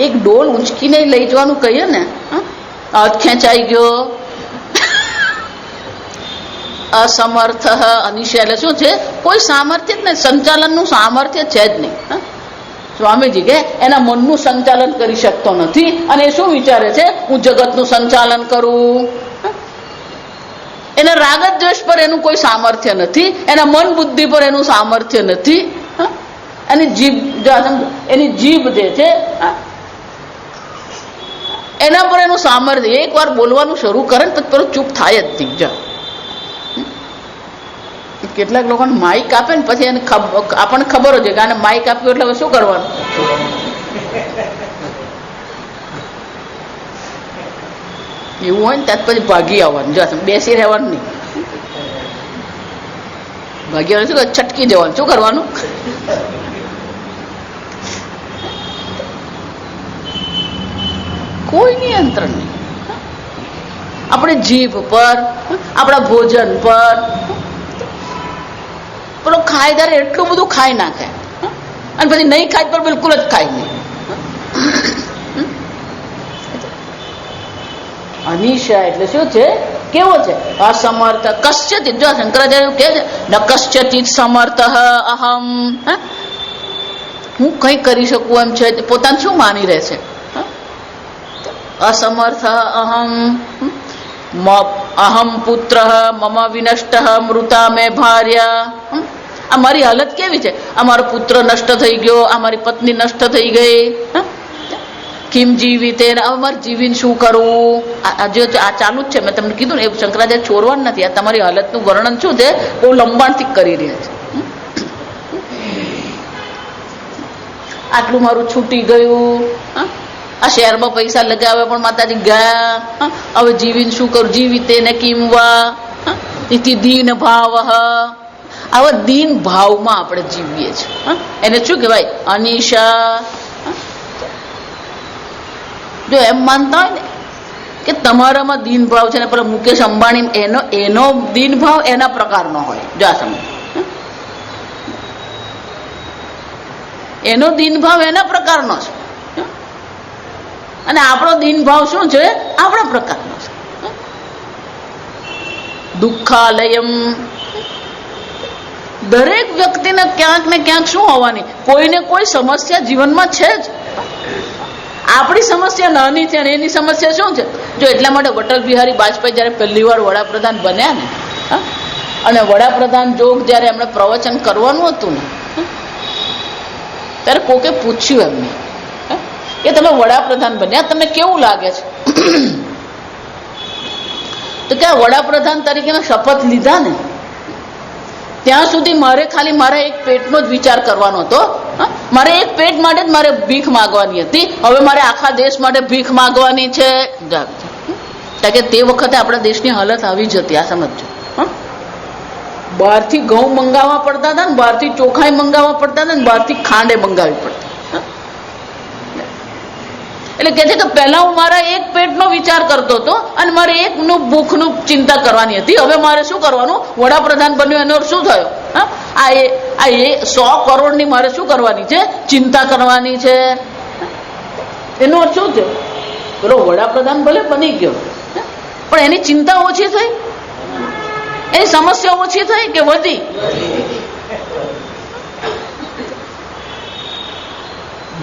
[SPEAKER 1] એક ડોલ ઊંચકીને લઈ જવાનું કહીએ ને, હાથ ખેંચાઈ ગયો. અસમર્થ. અનિશ્ચય એટલે શું છે? કોઈ સામર્થ્ય જ નહીં. સંચાલનનું સામર્થ્ય છે જ નહીં. સ્વામીજી કે એના મનનું સંચાલન કરી શકતો નથી અને એ શું વિચારે છે? હું જગતનું સંચાલન કરું. એના રાગ દ્વેષ પર એનું કોઈ સામર્થ્ય નથી, એના મન બુદ્ધિ પર એનું સામર્થ્ય નથી. એની જીભ જે છે એના પર એનું સામર્થ્ય. એક વાર બોલવાનું શરૂ કરે ને તો પેલું ચૂપ થાય જ નહીં. કેટલાક લોકોને માઇક આપે ને પછી એને આપણને ખબર હોય કે આને માઇક આપ્યું એટલે હવે શું કરવાનું? એવું હોય ને ત્યાં પછી ભાગી આવવાનું. જો બેસી રહેવાનું નહીં, ભાગી આવવાનું. શું છટકી જવાનું? શું કરવાનું? કોઈ નિયંત્રણ નહીં. આપણે જીભ પર, આપણા ભોજન પર, પેલો ખાય ત્યારે એટલું બધું ખાઈ નાખે અને પછી નહીં ખાય તો બિલકુલ જ ખાય નહીં. અનિશા એટલે શું છે? કેવો છે? અસમર્થ. કશ્ચિત, જો શંકરાચાર્ય કે છે ન કશ્ચિત સમર્થ અહમ, હું કઈ કરી શકું એમ છે, પોતાને શું માની રહે છે? અસમર્થ અહમ, અહમ પુત્ર મમ વિનષ્ટ મૃતા મે ભાર્યા. આ મારી હાલત કેવી છે? આ મારો પુત્ર નષ્ટ થઈ ગયો, આ મારી પત્ની નષ્ટ થઈ ગઈ. કિમ જીવિતે, હવે મારે જીવીને શું કરવું? આ ચાલુ જ છે. મેં તમને કીધું ને, એવું શંકરાચાર્ય છોડવાનું નથી. આ તમારી હાલતનું વર્ણન શું છે? બહુ લંબાણથી કરી રહ્યા છે. આટલું મારું છૂટી ગયું, આ શહેરમાં પૈસા લગાવે પણ માતાજી ગયા, હવે જીવીને શું કરું? જીવિતે ને કિમવા ઇતિ દીન ભાવ. આવા દીન ભાવમાં આપણે જીવીએ છીએ. એને શું કહેવાય? અનિશા. જો એમ માનતા હોય ને કે તમારામાં દીન ભાવ છે ને, પેલા મુકેશ અંબાણી એનો દીન ભાવ એના પ્રકારનો હોય. જો આ સમજ, એનો દીન ભાવ એના પ્રકારનો છે અને આપણો દીન ભાવ શું છે? આપણા પ્રકારનો છે. દુઃખાલયમ. દરેક વ્યક્તિને ક્યાંક ને ક્યાંક શું હોવાની? કોઈને કોઈ સમસ્યા જીવનમાં છે જ. આપણી સમસ્યા નાની છે અને એની સમસ્યા શું છે? જો એટલા માટે અટલ બિહારી વાજપેયી જયારે પહેલી વાર વડાપ્રધાન બન્યા ને, અને વડાપ્રધાન જોગ જયારે એમણે પ્રવચન કરવાનું હતું ને, ત્યારે કોકે પૂછ્યું એમને કે તમે વડાપ્રધાન બન્યા, તમને કેવું લાગે છે? તો કે વડાપ્રધાન તરીકેના શપથ લીધા ને ત્યાં સુધી મારે ખાલી મારા એક પેટનો જ વિચાર કરવાનો હતો. મારે એક પેટ માટે જ મારે ભીખ માંગવાની હતી. હવે મારે આખા દેશ માટે ભીખ માંગવાની છે. કારણ કે તે વખતે આપણા દેશની હાલત આવી જ હતી. આ સમજો, બહારથી ઘઉં મંગાવવા પડતા હતા ને, બહારથી ચોખાઈ મંગાવવા પડતા હતા ને, બહારથી ખાંડે મંગાવવી પડતી. એટલે કે છે કે પહેલા હું મારા એક પેટનો વિચાર કરતો હતો અને મારે એકનું ભૂખનું ચિંતા કરવાની હતી. હવે મારે શું કરવાનું? વડાપ્રધાન બન્યો એનો શું થયો? આ 100 કરોડની મારે શું કરવાની છે? ચિંતા કરવાની છે. એનો અર્થ શું થયો? પેલો વડાપ્રધાન ભલે બની ગયો પણ એની ચિંતા ઓછી થઈ, એની સમસ્યા ઓછી થઈ કે વધી?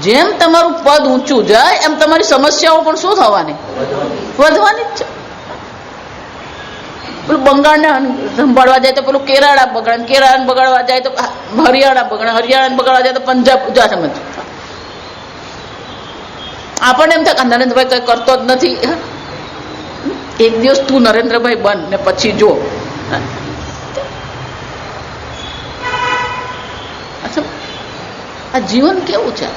[SPEAKER 1] જેમ તમારું પદ ઊંચું જાય એમ તમારી સમસ્યાઓ પણ શું થવાની? વધવાની જ છે. પેલું બંગાળને સંભાળવા જાય તો પેલું કેરાળા બગડે, કેરાળાને બગાડવા જાય તો હરિયાણા બગડે, હરિયાણાને બગાડવા જાય તો પંજાબ. જા સમજ. આપણને એમ થાય કે નરેન્દ્રભાઈ કઈ કરતો જ નથી. એક દિવસ તું નરેન્દ્રભાઈ બન ને પછી જો. આ જીવન કેવું છે?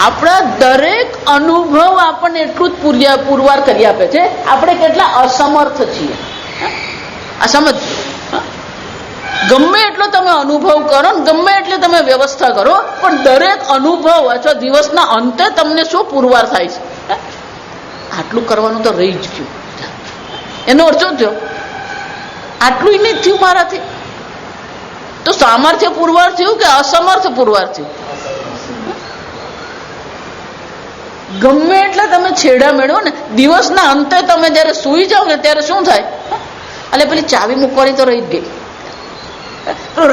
[SPEAKER 1] આપણા દરેક અનુભવ આપણને એટલું જ પુરવાર કરી આપે છે આપણે કેટલા અસમર્થ છીએ. આ સમજ. ગમે એટલો તમે અનુભવ કરો ને ગમે એટલે તમે વ્યવસ્થા કરો, પણ દરેક અનુભવ અથવા દિવસના અંતે તમને શું પુરવાર થાય છે? આટલું કરવાનું તો રહી જ ગયું. એનો અર્થ શું થયો? આટલું નહીં થયું મારાથી. તો સામર્થ્ય પુરવાર થયું કે અસમર્થ પુરવાર થયું? ગમે એટલે તમે છેડા મેળવો ને, દિવસના અંતે તમે જયારે સુઈ જાઓ ને ત્યારે શું થાય? એટલે પેલી ચાવી મૂકવાની તો રહી જ ગઈ.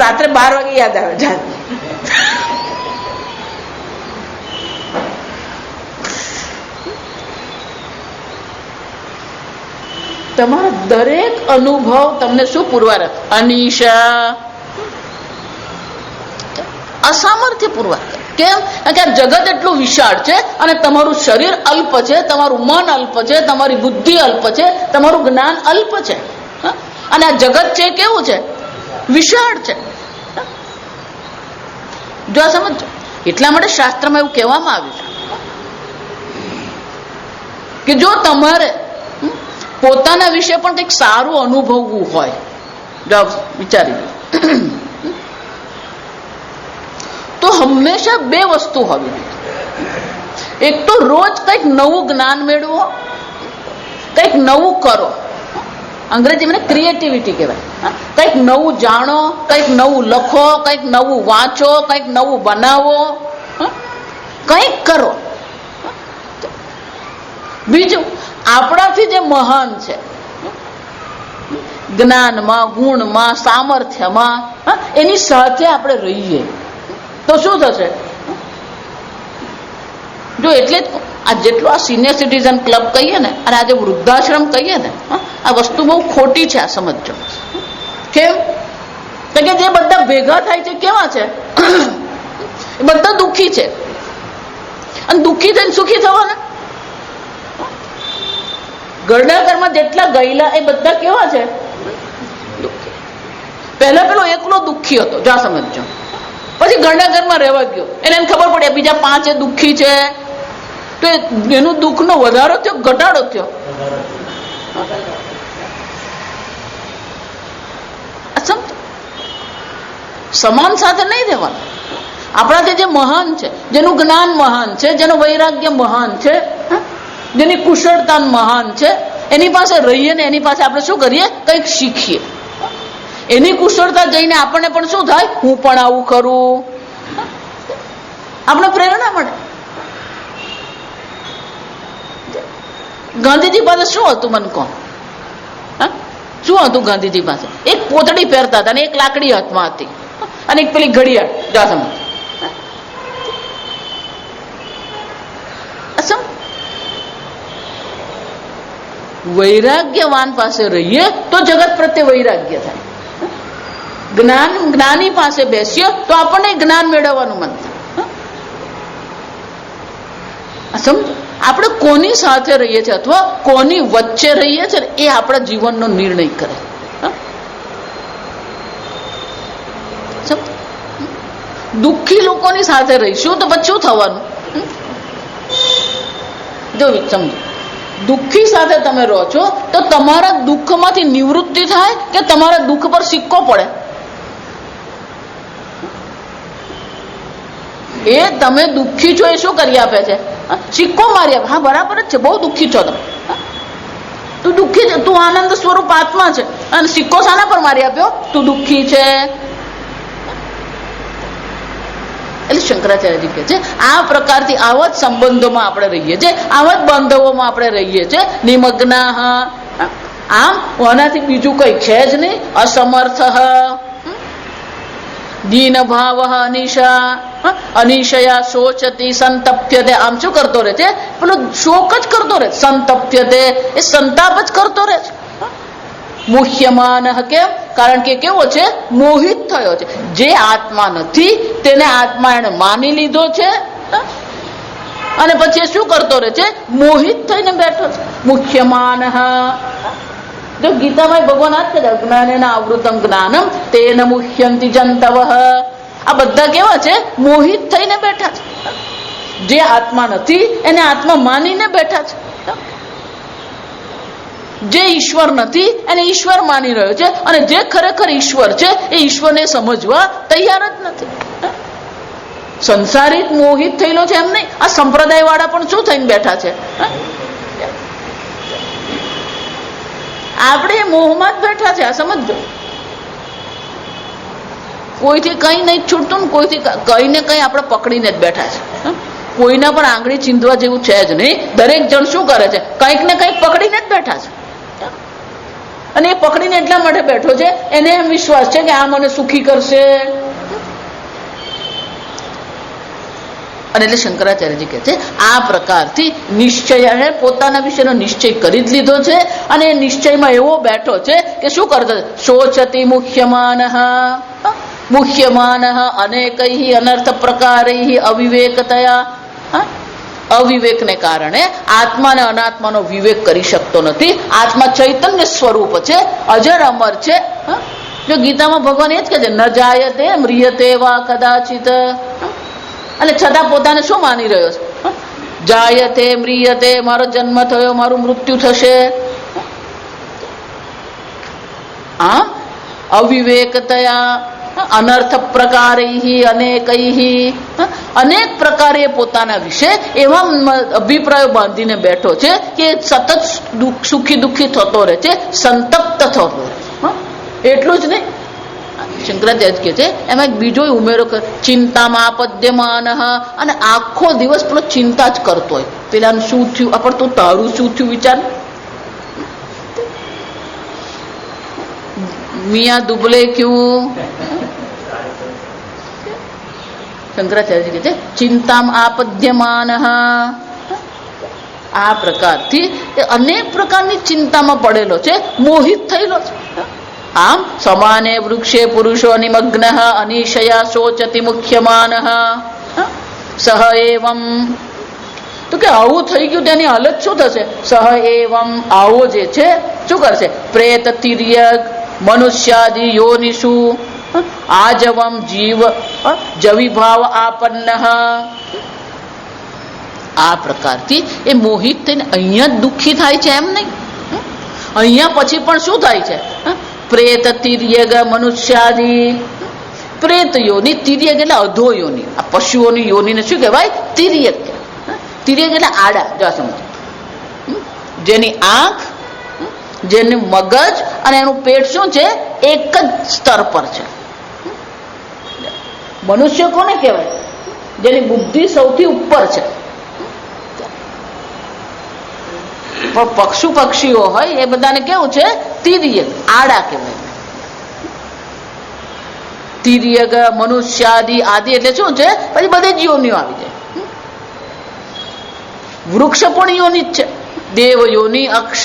[SPEAKER 1] રાત્રે 12 વાગે યાદ આવે જાત. તમારો દરેક અનુભવ તમને શું પુરવાર? અનિશા. અસામર્થ્ય પુરવાર. કેમ? કારણ કે આ જગત એટલું વિશાળ છે અને તમારું શરીર અલ્પ છે, તમારું મન અલ્પ છે, તમારી બુદ્ધિ અલ્પ છે, તમારું જ્ઞાન અલ્પ છે. અને આ જગત છે કેવું છે? વિશાળ છે. જો આ સમજો. એટલા માટે શાસ્ત્રમાં એવું કહેવામાં આવ્યું છે કે જો તમારે પોતાના વિશે પણ કંઈક સારું અનુભવવું હોય, જો વિચારી લો, તો હંમેશા 2 વસ્તુ હોવી જોઈએ. એક તો રોજ કંઈક નવું જ્ઞાન મેળવો, કંઈક નવું કરો. અંગ્રેજીમાં ક્રિએટિવિટી કહેવાય. કંઈક નવું જાણો, કંઈક નવું લખો, કંઈક નવું વાંચો, કંઈક નવું બનાવો, કંઈક કરો. બીજું, આપણાથી જે મહાન છે જ્ઞાનમાં, ગુણમાં, સામર્થ્યમાં, એની સાથે આપણે રહીએ તો શું થશે? જો એટલે જ આ જેટલો આ સિનિયર સિટીઝન ક્લબ કહીએ ને અને આજે વૃદ્ધાશ્રમ કહીએ ને, આ વસ્તુ બહુ ખોટી છે. આ સમજો કેમ? તો કે જે બધા ભેગા થાય છે કેવા છે? એ બધા દુઃખી છે. અને દુઃખી થઈને સુખી થવાના. ઘરના ઘરમાં જેટલા ગયેલા એ બધા કેવા છે? પહેલા પેલો એકલો દુઃખી હતો, જા સમજો. પછી ઘરના ઘરમાં રહેવા ગયો, એને ખબર પડે બીજા 5 દુઃખી છે, તો એનું દુઃખનો વધારો થયો, ઘટાડો થયો? સમાન સાથે નહીં રહેવાનું. આપણાથી જે મહાન છે, જેનું જ્ઞાન મહાન છે, જેનું વૈરાગ્ય મહાન છે, જેની કુશળતા મહાન છે, એની પાસે રહીએ ને એની પાસે આપણે શું કરીએ? કંઈક શીખીએ. એની કુશળતા જઈને આપણને પણ શું થાય? હું પણ આવું કરું. આપણે પ્રેરણા મળે. ગાંધીજી પાસે શું હતું? મને કહો, શું હતું ગાંધીજી પાસે? એક પોતડી પહેરતા હતા અને એક લાકડી હાથમાં હતી અને એક પેલી ઘડિયાળ. જાસમ વૈરાગ્યવાન પાસે રહીએ તો જગત પ્રત્યે વૈરાગ્ય થાય. જ્ઞાની પાસે બેસીએ તો આપણને જ્ઞાન મેળવવાનું મન થાય. સમજો, આપણે કોની સાથે રહીએ છીએ અથવા કોની વચ્ચે રહીએ છીએ એ આપણા જીવનનો નિર્ણય કરે. દુઃખી લોકોની સાથે રહીશું તો પછી શું થવાનું? જો સમજો, દુઃખી સાથે તમે રહો છો તો તમારા દુઃખમાંથી નિવૃત્તિ થાય કે તમારા દુઃખ પર સિક્કો પડે? એ તમે દુઃખી છો એ શું કરી આપે છે? સિક્કો મારી આપે. હા, બરાબર જ છે, બહુ દુઃખી છો તમે. તું દુઃખી છે, તું આનંદ સ્વરૂપ આત્મા છે, અને સિક્કો શાના પર મારી આપ્યો? તું દુઃખી છે. એટલે શંકરાચાર્યજી કહે છે આ પ્રકારથી આવા જ સંબંધોમાં આપણે રહીએ છીએ, આવા જ બાંધવોમાં આપણે રહીએ છીએ. નિમગ્નાહ, આમ આનાથી બીજું કઈ છે જ નહીં. અસમર્થ, દીન ભાવ, અનિશા, અનિશયા શોચતી, સંતપ્યતે. આમ શું કરતો રહે છે? પેલો શોક જ કરતો રહે. સંતપ્યતે એ સંતાપ જ કરતો રહે છે. મુહ્યમાન, કેમ? કારણ કે કેવો છે? મોહિત થયો છે. જે આત્મા નથી તેને આત્મા એને માની લીધો છે અને પછી શું કરતો રહે છે? મોહિત થઈને બેઠો છે. મુખ્યમાન. જો ગીતામાં ભગવાન આ જ કહે, અજ્ઞાનેન આવૃતમ જ્ઞાનમ તેન મુહ્યંતિ જંતવ. આ બધા કેવા છે? મોહિત થઈને બેઠા છે. જે આત્મા નથી એને આત્મા માનીને બેઠા છે. જે ઈશ્વર નથી એને ઈશ્વર માની રહ્યો છે, અને જે ખરેખર ઈશ્વર છે એ ઈશ્વરને સમજવા તૈયાર જ નથી. સંસારિક મોહિત થયેલો છે એમ નહીં. આ સંપ્રદાય વાળા પણ શું થઈને બેઠા છે? આપણે મોહમાં જ બેઠા છે. આ સમજો, કોઈથી કઈ નહીં છૂટતું ને કોઈથી કઈ ને કઈ આપણે પકડીને જ બેઠા છે. કોઈના પણ આંગળી ચીંધવા જેવું છે જ નહીં. દરેક જણ શું કરે છે? કંઈક ને કંઈક પકડીને જ બેઠા છે. અને એ પકડીને એટલા માટે બેઠો છે, એને એમ વિશ્વાસ છે કે આ મને સુખી કરશે. અને એટલે શંકરાચાર્યજી કહે છે આ પ્રકારથી નિશ્ચય, પોતાના વિશેનો નિશ્ચય કરી જ લીધો છે, અને એ નિશ્ચયમાં એવો બેઠો છે કે શું કરતો? શોચતી મુહ્યમાન, મુહ્યમાન અનેકૈ અનર્થ પ્રકારૈ અવિવેકતયા. અવિવેકને કારણે આત્મા અને અનાત્માનો વિવેક કરી શકતો નથી. આત્મા ચૈતન્ય સ્વરૂપ છે, અજર અમર છે. જો ગીતામાં ભગવાન એ જ કહે છે, ન જાયતે મ્રિયતે વા કદાચિત. અને છતાં પોતાને શું માની રહ્યો છે? જાયતે મ્રિયતે, મારો જન્મ થયો, મારું મૃત્યુ થશે. આમ અવિવેકતયા અનર્થ પ્રકારૈ અનેકૈ, અનેક પ્રકારે પોતાના વિશે એવા અભિપ્રાયો બાંધીને બેઠો છે કે સતત સુખી દુઃખી થતો રહે છે, સંતપ્ત થતો રહે છે. એટલું જ નહીં, શંકરાચાર્ય કહે છે એમાં એક બીજો ઉમેરો કરે, ચિંતામાં આપદ્યમાન, અને આખો દિવસ પેલો ચિંતા જ કરતો હોય, પેલાનું શું થયું, પણ તું તારું શું થયું વિચાર. મિયા દુબલે ક્યું, શંકરાચાર્ય કહે છે ચિંતામાં આપદ્યમાન, આ પ્રકારથી અનેક પ્રકારની ચિંતામાં પડેલો છે, મોહિત થયેલો છે. આમ સમાને વૃક્ષે પુરુષો નિમગ્ન અનિશયા શોચતિ મુખ્યમાન સહ એવમ, તો કે આવું થઈ ગયું તેની હાલત શું થશે. સહ એવમ, આવો જે છે શું કરશે, પ્રેત તિર્યક મનુષ્યાદિ યોનિષુ આજવમ જીવ જવિભાવ આપન્ન, આ પ્રકારથી એ મોહિત થઈને અહીંયા જ દુઃખી થાય છે એમ નહીં, અહીંયા પછી પણ શું થાય છે, પ્રેત તિર્યગ મનુષ્યાદિ, પ્રેત યોની, તિર્યગ એટલે અધો યોની, આ પશુઓની યોનીને શું કહેવાય, તિર્યગ. તિર્યગ એટલે આડા, જો સમજો, જેની આંખ, જેનું મગજ અને એનું પેટ શું છે, એક જ સ્તર પર છે. મનુષ્ય કોને કહેવાય, જેની બુદ્ધિ સૌથી ઉપર છે. પણ પક્ષીઓ હોય એ બધાને કેવું છે, તિર્યક, આડા કહેવાય. તિર્યક મનુષ્યાદિ, આદિ એટલે શું છે, પછી બધી જ યોનિઓ આવી જાય. વૃક્ષ પણ યોનિ જ છે, દેવ યોનિ, અક્ષ,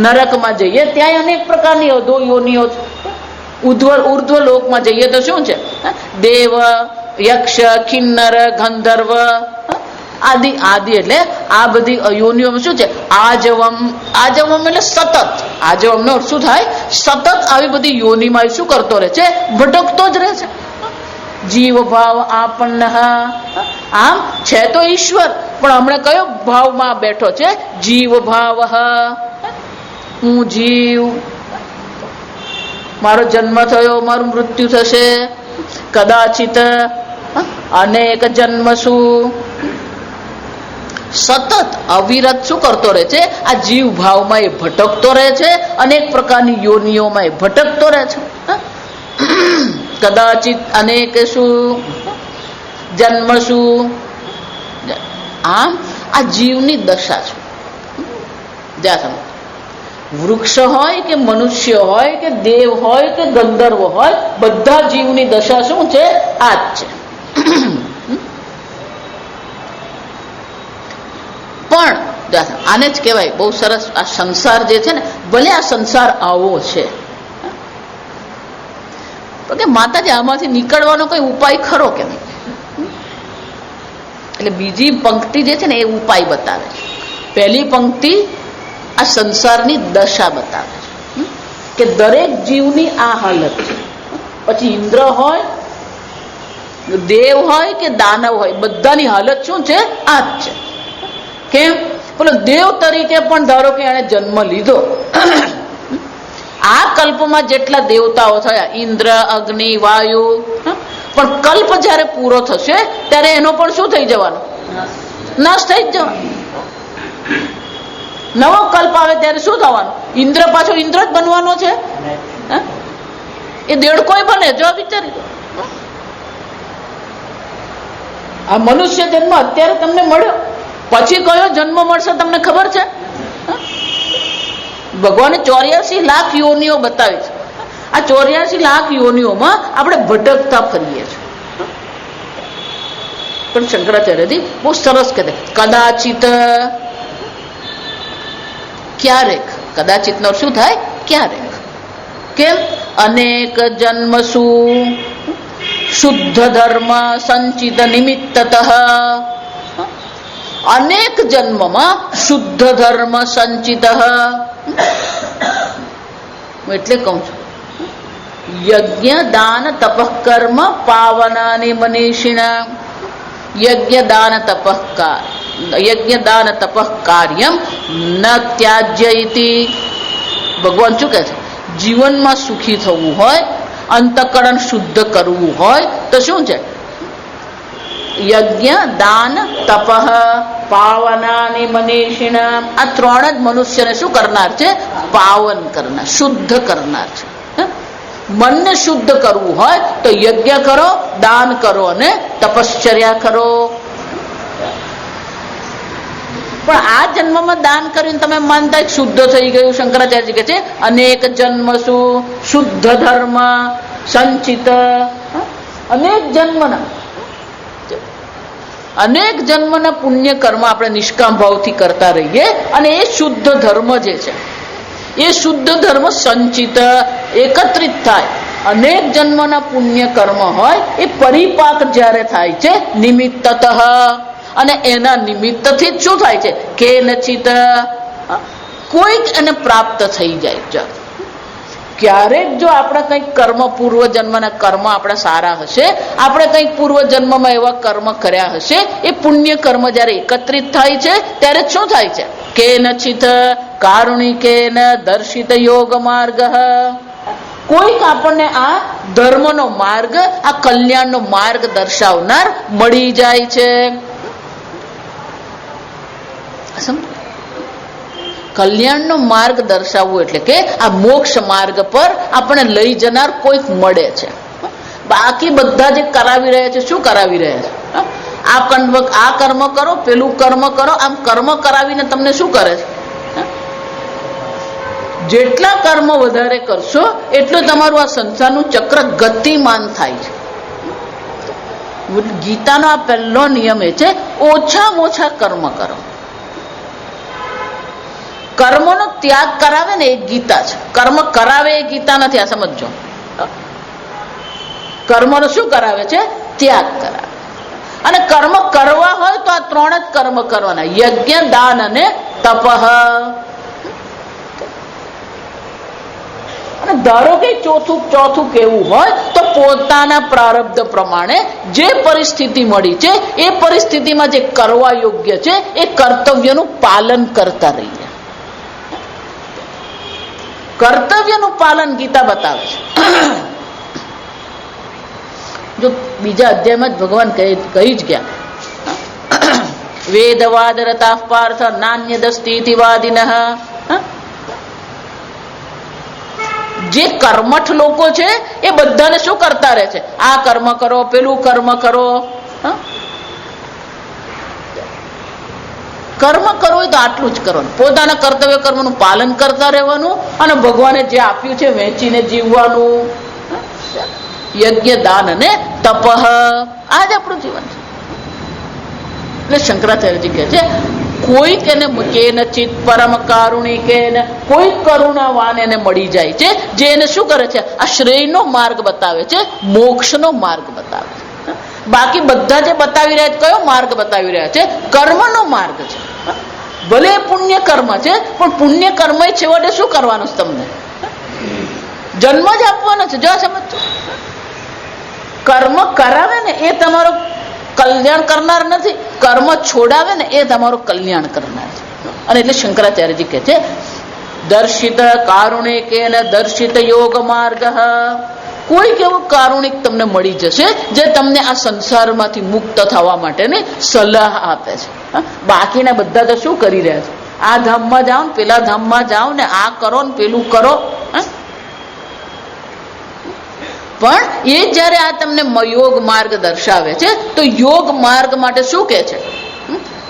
[SPEAKER 1] નરકમાં જઈએ ત્યાં અનેક પ્રકારની અધો યોનિઓ છે. ઉર્ધ્વ લોકમાં જઈએ તો શું છે, દેવ, યક્ષ, કિન્નર, ગંધર્વ આદિ. આદિ એટલે આ બધી યોનિઓમાં શું છે, આજવમ, આજવમ એટલે સતત, આજવમ નો શું થાય, સતત આવી બધી યોનિમાં શું કરતો રહે છે, ભટકતો જ રહે છે. જીવ ભાવ આપન્ન, આમ છે તો ઈશ્વર, પણ હમણાં કયો ભાવમાં બેઠો છે, જીવ ભાવ, હું જીવ, મારો જન્મ થયો, મારું મૃત્યુ થશે, કદાચિત અનેક જન્મ શું, સતત અવિરત શું કરતો રહે છે, આ જીવ ભાવમાં એ ભટકતો રહે છે, અનેક પ્રકારની યોનિઓમાં એ ભટકતો રહે છે. કદાચિત અનેક શું જન્મ શું, આમ આ જીવની દશા છે. જ્યાં સમજ, વૃક્ષ હોય કે મનુષ્ય હોય કે દેવ હોય કે ગંધર્વ હોય, બધા જીવની દશા શું છે, આ જ છે. પણ આને જ કહેવાય બહુ સરસ, આ સંસાર જે છે ને, ભલે આ સંસાર આવો છે, કે માતાજી આમાંથી નીકળવાનો કોઈ ઉપાય ખરો કે નહીં. એટલે બીજી પંક્તિ જે છે ને એ ઉપાય બતાવે છે, પહેલી પંક્તિ આ સંસારની દશા બતાવે છે કે દરેક જીવની આ હાલત છે. પછી ઇન્દ્ર હોય, દેવ હોય કે દાનવ હોય, બધાની હાલત શું છે, આ જ છે. કેમ, બોલો દેવ તરીકે પણ ધારો કે એને જન્મ લીધો, આ કલ્પમાં જેટલા દેવતાઓ થયા, ઇન્દ્ર, અગ્નિ, વાયુ, પણ કલ્પ જયારે પૂરો થશે ત્યારે એનો પણ શું થઈ જવાનો, નાશ થઈ જ જવાનો. નવો કલ્પ આવે ત્યારે શું થવાનું, ઇન્દ્ર પાછો ઇન્દ્ર જ બનવાનો છે, એ દેડકોય બને. જો વિચારી, આ મનુષ્ય જન્મ અત્યારે તમને મળ્યો, પછી કયો જન્મ મળશે તમને ખબર છે? ભગવાને 84 લાખ યોનિઓ બતાવી છે. આ 84 લાખ યોનિઓમાં આપણે ભટકતા ફરીએ છીએ. પણ શંકરાચાર્યજી બહુ સરસ કહે, કદાચિત, ક્યારેક, કદાચિત નો શું થાય, ક્યારેક. કેમ, અનેક જન્મસુ શુદ્ધ ધર્મ સંચિત નિમિત્તત, અનેક જન્મમાં શુદ્ધ ધર્મ સંચિત. હું એટલે કહું છું, યજ્ઞ દાન તપઃ કર્મ પાવનાની મનીષિણા, યજ્ઞ દાન તપઃ કાર્યમ ન ત્યાજ્ય ઇતિ. ભગવાન શું કહે છે, જીવનમાં સુખી થવું હોય અંતઃકરણ શુદ્ધ કરવું હોય તો શું છે? યજ્ઞ, દાન, તપ, પાવનાની મનીષિણા. આ ત્રણ જ મનુષ્યને શું કરનાર છે? પાવન કરનાર, શુદ્ધ કરનાર છે. મનને શુદ્ધ કરવું હોય તો યજ્ઞ કરો, દાન કરો અને તપશ્ચર્યા કરો. પણ આ જન્મમાં દાન કરીને તમે માનતા શુદ્ધ થઈ ગયું. શંકરાચાર્ય કહે છે અનેક જન્મ શું શુદ્ધ ધર્મ સંચિત. અનેક જન્મના પુણ્ય કર્મ આપણે નિષ્કામ ભાવથી કરતા રહીએ અને એ શુદ્ધ ધર્મ જે છે એ શુદ્ધ ધર્મ સંચિત એકત્રિત થાય. અનેક જન્મના પુણ્ય કર્મ હોય એ પરિપાક જ્યારે થાય છે નિમિત્તત, અને એના નિમિત્તથી જ શું થાય છે? કેનચિત કોઈક એને પ્રાપ્ત થઈ જાય છે. ક્યારેક જો આપણે કંઈક કર્મ, પૂર્વ જન્મના કર્મ આપણા સારા હશે, આપણે કંઈક પૂર્વ જન્મમાં એવા કર્મ કર્યા હશે, એ પુણ્ય કર્મ જ્યારે એકત્રિત થાય છે ત્યારે શું થાય છે? કેનચિત કારુણિકેન દર્શિત યોગ માર્ગ. કોઈક આપણને આ ધર્મનો માર્ગ, આ કલ્યાણનો માર્ગ દર્શાવનાર મળી જાય છે. કલ્યાણનો માર્ગ દર્શાવવો એટલે કે આ મોક્ષ માર્ગ પર આપણે લઈ જનાર કોઈક મળે છે. બાકી બધા જે કરાવી રહ્યા છે, શું કરાવી રહ્યા છે? આ કર્મ કરો, પેલું કર્મ કરો, આમ કર્મ કરાવીને તમને શું કરે છે? જેટલા કર્મ વધારે કરશો એટલું તમારું આ સંસારનું ચક્ર ગતિમાન થાય છે. ગીતાનો આ પહેલો નિયમ એ છે ઓછામાં ઓછા કર્મ કરો. કર્મનો ત્યાગ કરાવે ને એ ગીતા છે. કર્મ કરાવે એ ગીતા નથી, આ સમજો. કર્મનો શું કરાવે છે? ત્યાગ કરાવે. અને કર્મ કરવા હોય તો આ ત્રણ જ કર્મ કરવાના: યજ્ઞ, દાન અને તપ. અને ધારો કે ચોથું કેવું હોય તો પોતાના પ્રારબ્ધ પ્રમાણે જે પરિસ્થિતિ મળી છે એ પરિસ્થિતિમાં જે કરવા યોગ્ય છે એ કર્તવ્યનું પાલન કરતા રહીએ. કર્તવ્યનું પાલન ગીતા બતાવે છે. જો બીજા અધ્યાયમાં જ ભગવાન કહી જ ગયા, વેદવાદ રતા પાર્થ નાન્યદસ્તિ વાદિનઃ. જે કર્મઠ લોકો છે એ બધાને શું કરતા રહે છે? આ કર્મ કરો, પેલું કર્મ કરો. કર્મ કરવું હોય તો આટલું જ કરવાનું, પોતાના કર્તવ્ય કર્મનું પાલન કરતા રહેવાનું અને ભગવાને જે આપ્યું છે વહેંચીને જીવવાનું. યજ્ઞ, દાન અને તપ, આ જ આપણું જીવન છે. એટલે શંકરાચાર્યજી કહે છે કોઈક એને કેનચિત પરમ કારુણિકેન, કોઈ કરુણાવાન એને મળી જાય છે જે એને શું કરે છે? આ શ્રેયનો માર્ગ બતાવે છે, મોક્ષનો માર્ગ બતાવે છે. બાકી બધા જે બતાવી રહ્યા છે કયો માર્ગ બતાવી રહ્યા છે? કર્મનો માર્ગ છે. ભલે પુણ્ય કર્મ છે પણ પુણ્ય કર્મ છેવટે શું કરવાનું છે? તમને જન્મ જ આપવાનો છે. જો સમજો, કર્મ કરાવે ને એ તમારો કલ્યાણ કરનાર નથી, કર્મ છોડાવે ને એ તમારું કલ્યાણ કરનાર છે. અને એટલે શંકરાચાર્યજી કહે છે દર્શિત કારુણિકેન દર્શિત યોગ માર્ગ. કોઈક એવું કારુણિક તમને મળી જશે જે તમને આ સંસારમાંથી મુક્ત થવા માટેની સલાહ આપે છે. બાકીના બધા તો શું કરી રહ્યા છે? આ ધામમાં જાઓ ને પેલા ધામમાં જાઓ ને આ કરો ને પેલું કરો. પણ એ જયારે આ તમને યોગ માર્ગ દર્શાવે છે તો યોગ માર્ગ માટે શું કે છે?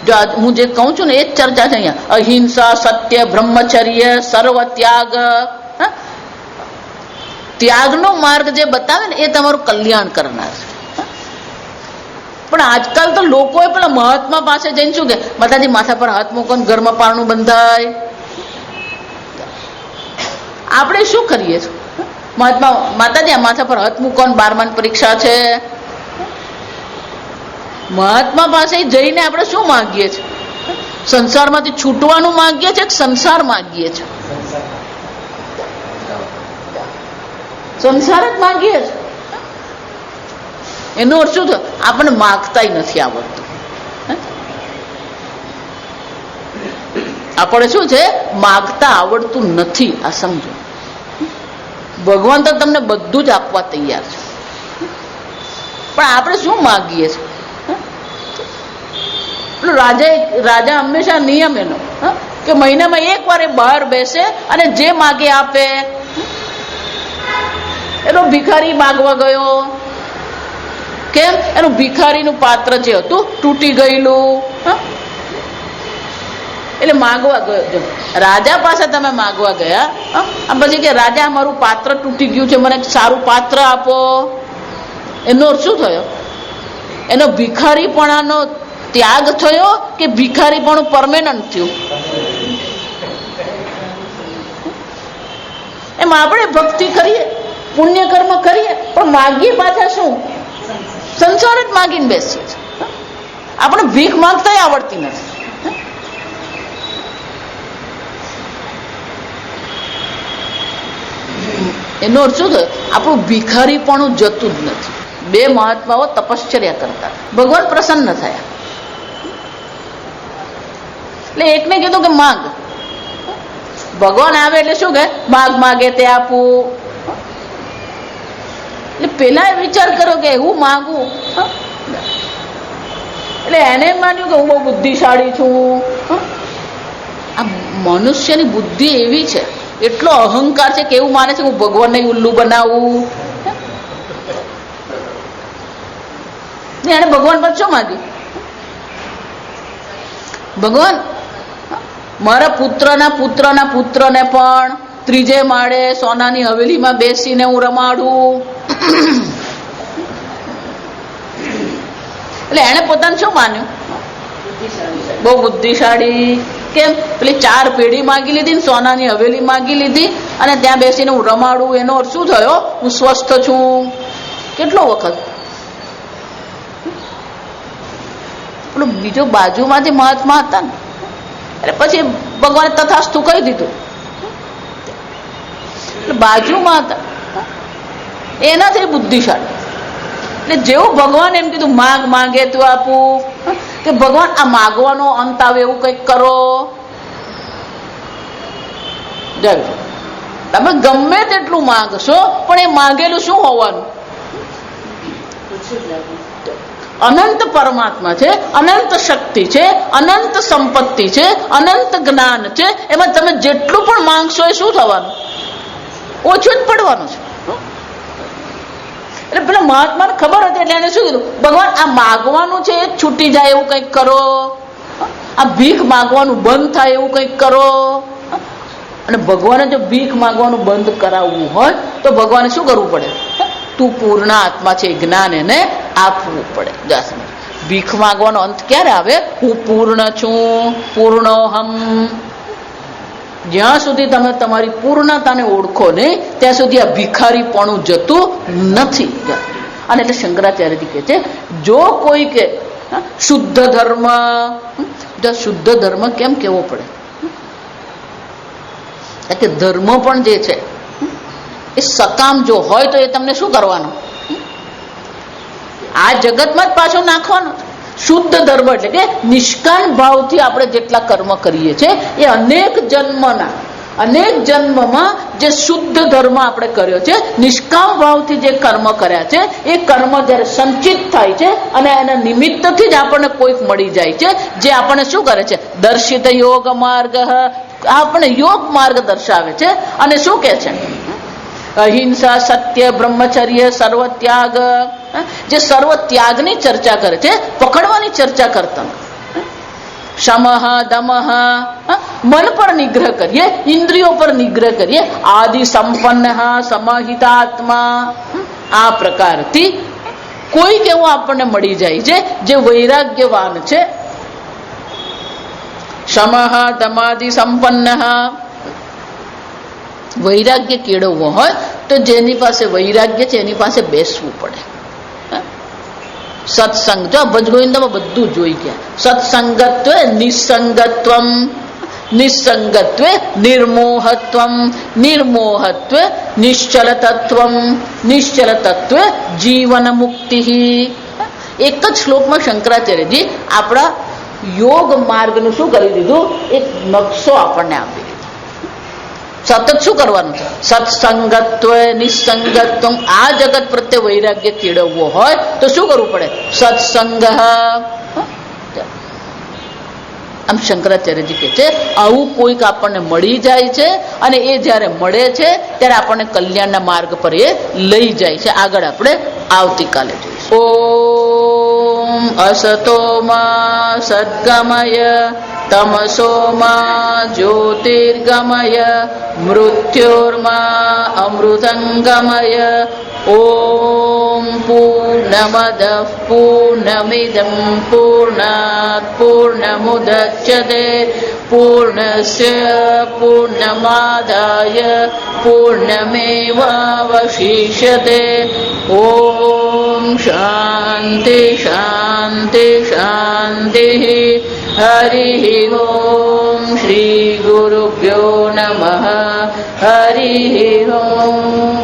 [SPEAKER 1] જો હું જે કહું છું ને એ જ ચર્ચા છે અહીંયા. અહિંસા, સત્ય, બ્રહ્મચર્ય, સર્વ ત્યાગ. ત્યાગનો માર્ગ જે બતાવે ને એ તમારું કલ્યાણ કરનાર છે. પણ આજકાલ તો લોકોએ પેલા મહાત્મા પાસે જઈને શું કે, માતાજી માથા પર હાથ મૂકો ને ઘરમાં પારણું બંધાય. આપણે શું કરીએ છીએ? માતાજી આ માથા પર હાથ મૂકો ને 12મા પરીક્ષા છે. મહાત્મા પાસે જઈને આપણે શું માંગીએ છીએ? સંસારમાંથી છૂટવાનું માંગીએ છીએ કે સંસાર માંગીએ છીએ? સંસાર જ માંગીએ છીએ. એનો અર્થ શું થયો? આપણને માગતાય નથી આવડતું. આપણે શું છે? માગતા આવડતું નથી. આ સમજો. ભગવાન તો તમને બધું જ આપવા તૈયાર છે, પણ આપણે શું માગીએ છીએ? રાજા હંમેશા નિયમ એનો કે મહિનામાં એક વાર એ બહાર બેસે અને જે માગે આપે. એનો ભિખારી માગવા ગયો, કેમ? એનું ભિખારીનું પાત્ર જે હતું તૂટી ગયેલું, એટલે માગવા ગયો. રાજા પાસે તમે માગવા ગયા, પછી કે રાજા મારું પાત્ર તૂટી ગયું છે, મને સારું પાત્ર આપો. એનો શું થયો? એનો ભિખારીપણાનો ત્યાગ થયો કે ભિખારીપણું પરમેનન્ટ થયું? એમ આપણે ભક્તિ કરીએ, પુણ્ય કર્મ કરીએ, પણ માગીએ પાછા શું? સંસાર જ માગીને બેસીએ છીએ. આપણે ભીખ માંગતા આવડતી નથી. એનો અર્થ શું થયો? આપણું ભિખારીપણું જતું જ નથી. બે મહાત્માઓ તપશ્ચર્યા કરતા, ભગવાન પ્રસન્ન થયા. એટલે એકને કીધું કે માગ. ભગવાન આવે એટલે શું કે માગ માગે તે આપવું. એટલે પેલા વિચાર કરો કે હું માગું, એટલે એને માન્યું કે હું બહુ બુદ્ધિશાળી છું. આ મનુષ્યની બુદ્ધિ એવી છે, એટલો અહંકાર છે કે એવું માને છે હું ભગવાનને ઉલ્લુ બનાવું. એને ભગવાન પર શું માગ્યું? ભગવાન મારા પુત્રના પુત્રના પુત્રને પણ ત્રીજે માળે સોનાની હવેલીમાં બેસીને હું રમાડું. એટલે એને પોતાને શું માન્યું? બહુ બુદ્ધિશાળી. કેમ? પેલી 4 પેઢી માગી લીધી ને સોનાની હવેલી માગી લીધી અને ત્યાં બેસીને હું રમાડું. એનો અર્થ શું થયો? હું સ્વસ્થ છું. કેટલો વખત પેલો બીજો બાજુમાંથી મહાત્મા હતા ને, એટલે પછી ભગવાને તથાસ્તુ કહી દીધું. એટલે બાજુમાં હતા એનાથી બુદ્ધિશાળી. એટલે જેવું ભગવાન એમ કીધું માગ માગે તું આપું, કે ભગવાન આ માગવાનો અંત આવે એવું કંઈક કરો. તમે ગમે તેટલું માગશો પણ એ માગેલું શું હોવાનું? અનંત પરમાત્મા છે, અનંત શક્તિ છે, અનંત સંપત્તિ છે, અનંત જ્ઞાન છે. એમાં તમે જેટલું પણ માંગશો એ શું થવાનું? ઓછું જ પડવાનું છે. એટલે પેલા મહાત્માને ખબર હતી એટલે એને શું કીધું? ભગવાન આ માગવાનું છે એ છૂટી જાય એવું કંઈક કરો, આ ભીખ માગવાનું બંધ થાય એવું કંઈક કરો. અને ભગવાને જો ભીખ માગવાનું બંધ કરાવવું હોય તો ભગવાને શું કરવું પડે? તું પૂર્ણ આત્મા છે, જ્ઞાન એને આપવું પડે. ભીખ માગવાનો અંત ક્યારે આવે? હું પૂર્ણ છું, પૂર્ણોહમ. જ્યાં સુધી તમે તમારી પૂર્ણતાને ઓળખો નહીં ત્યાં સુધી આ ભિખારીપણું જતું નથી. અને એટલે શંકરાચાર્યજી કહે છે જો કોઈ કે શુદ્ધ ધર્મ, શુદ્ધ ધર્મ કેમ કેવો પડે? કે ધર્મ પણ જે છે એ સકામ જો હોય તો એ તમને શું કરવાનું? આ જગતમાં જ પાછું નાખવાનું. શુદ્ધ ધર્મ એટલે કે નિષ્કામ ભાવથી આપણે જેટલા કર્મ કરીએ છીએ એ અનેક જન્મમાં જે શુદ્ધ ધર્મ આપણે કર્યો છે, નિષ્કામ ભાવથી જે કર્મ કર્યા છે એ કર્મ જ્યારે સંચિત થાય છે અને એના નિમિત્તથી જ આપણને કોઈક મળી જાય છે જે આપણને શું કરે છે? દર્શિત યોગ માર્ગ, આપણે યોગ માર્ગ દર્શાવે છે. અને શું કે છે? અહિંસા, સત્ય, બ્રહ્મચર્ય, સર્વ ત્યાગ. જે સર્વ ત્યાગની ચર્ચા કરે છે, પકડવાની ચર્ચા કરતા. શમઃ, દમઃ, મન પર નિગ્રહ કરીએ, ઇન્દ્રિયો પર નિગ્રહ કરીએ. આદિ સંપન્ન સમાહિતાત્મા. આ પ્રકારથી કોઈક એવું આપણને મળી જાય છે જે વૈરાગ્યવાન છે. શમઃ દમાદિ સંપન્ન. વૈરાગ્ય કેળવવો હોય તો જેની પાસે વૈરાગ્ય છે એની પાસે બેસવું પડે. સત્સંગ, જો ભજગોવિંદમાં બધું જોઈ ગયા. સત્સંગત્વે નિસંગત્વમ, નિસંગત્વે નિર્મોહત્વમ, નિર્મોહત્વે નિશ્ચલ તત્વમ, નિશ્ચલ તત્વે જીવન મુક્તિ. એક જ શ્લોકમાં શંકરાચાર્યજી આપણા યોગ માર્ગનું શું કરી દીધું? એક નકશો આપણને આપી દીધો. સતત શું કરવાનું છે? સત્સંગત્વ નિસંગત્વ. આ જગત પ્રત્યે વૈરાગ્ય કેળવવો હોય તો શું કરવું પડે? સત્સંગ. આમ શંકરાચાર્યજી કહે છે આવું કોઈક આપણને મળી જાય છે અને એ જ્યારે મળે છે ત્યારે આપણને કલ્યાણના માર્ગ પર એ લઈ જાય છે. આગળ આપણે આવતીકાલે જોઈશું. ઓમ અસતો માં સદ્ગમય તમસોમાં જ્યોતિર્ગમય મૃત્યોર્મા અમૃતંગમય. ઓમ પૂર્ણમદ પૂર્ણમિદં પૂર્ણાત પૂર્ણમુદચ્યતે પૂર્ણસ્ય પૂર્ણમાદાય પૂર્ણમેવાવશિષ્યતે. ઓમ શાંતિ શાંતિ શાંતિ. હરિ ઓમ શ્રી ગુરુભ્યો નમઃ. હરિ ઓમ.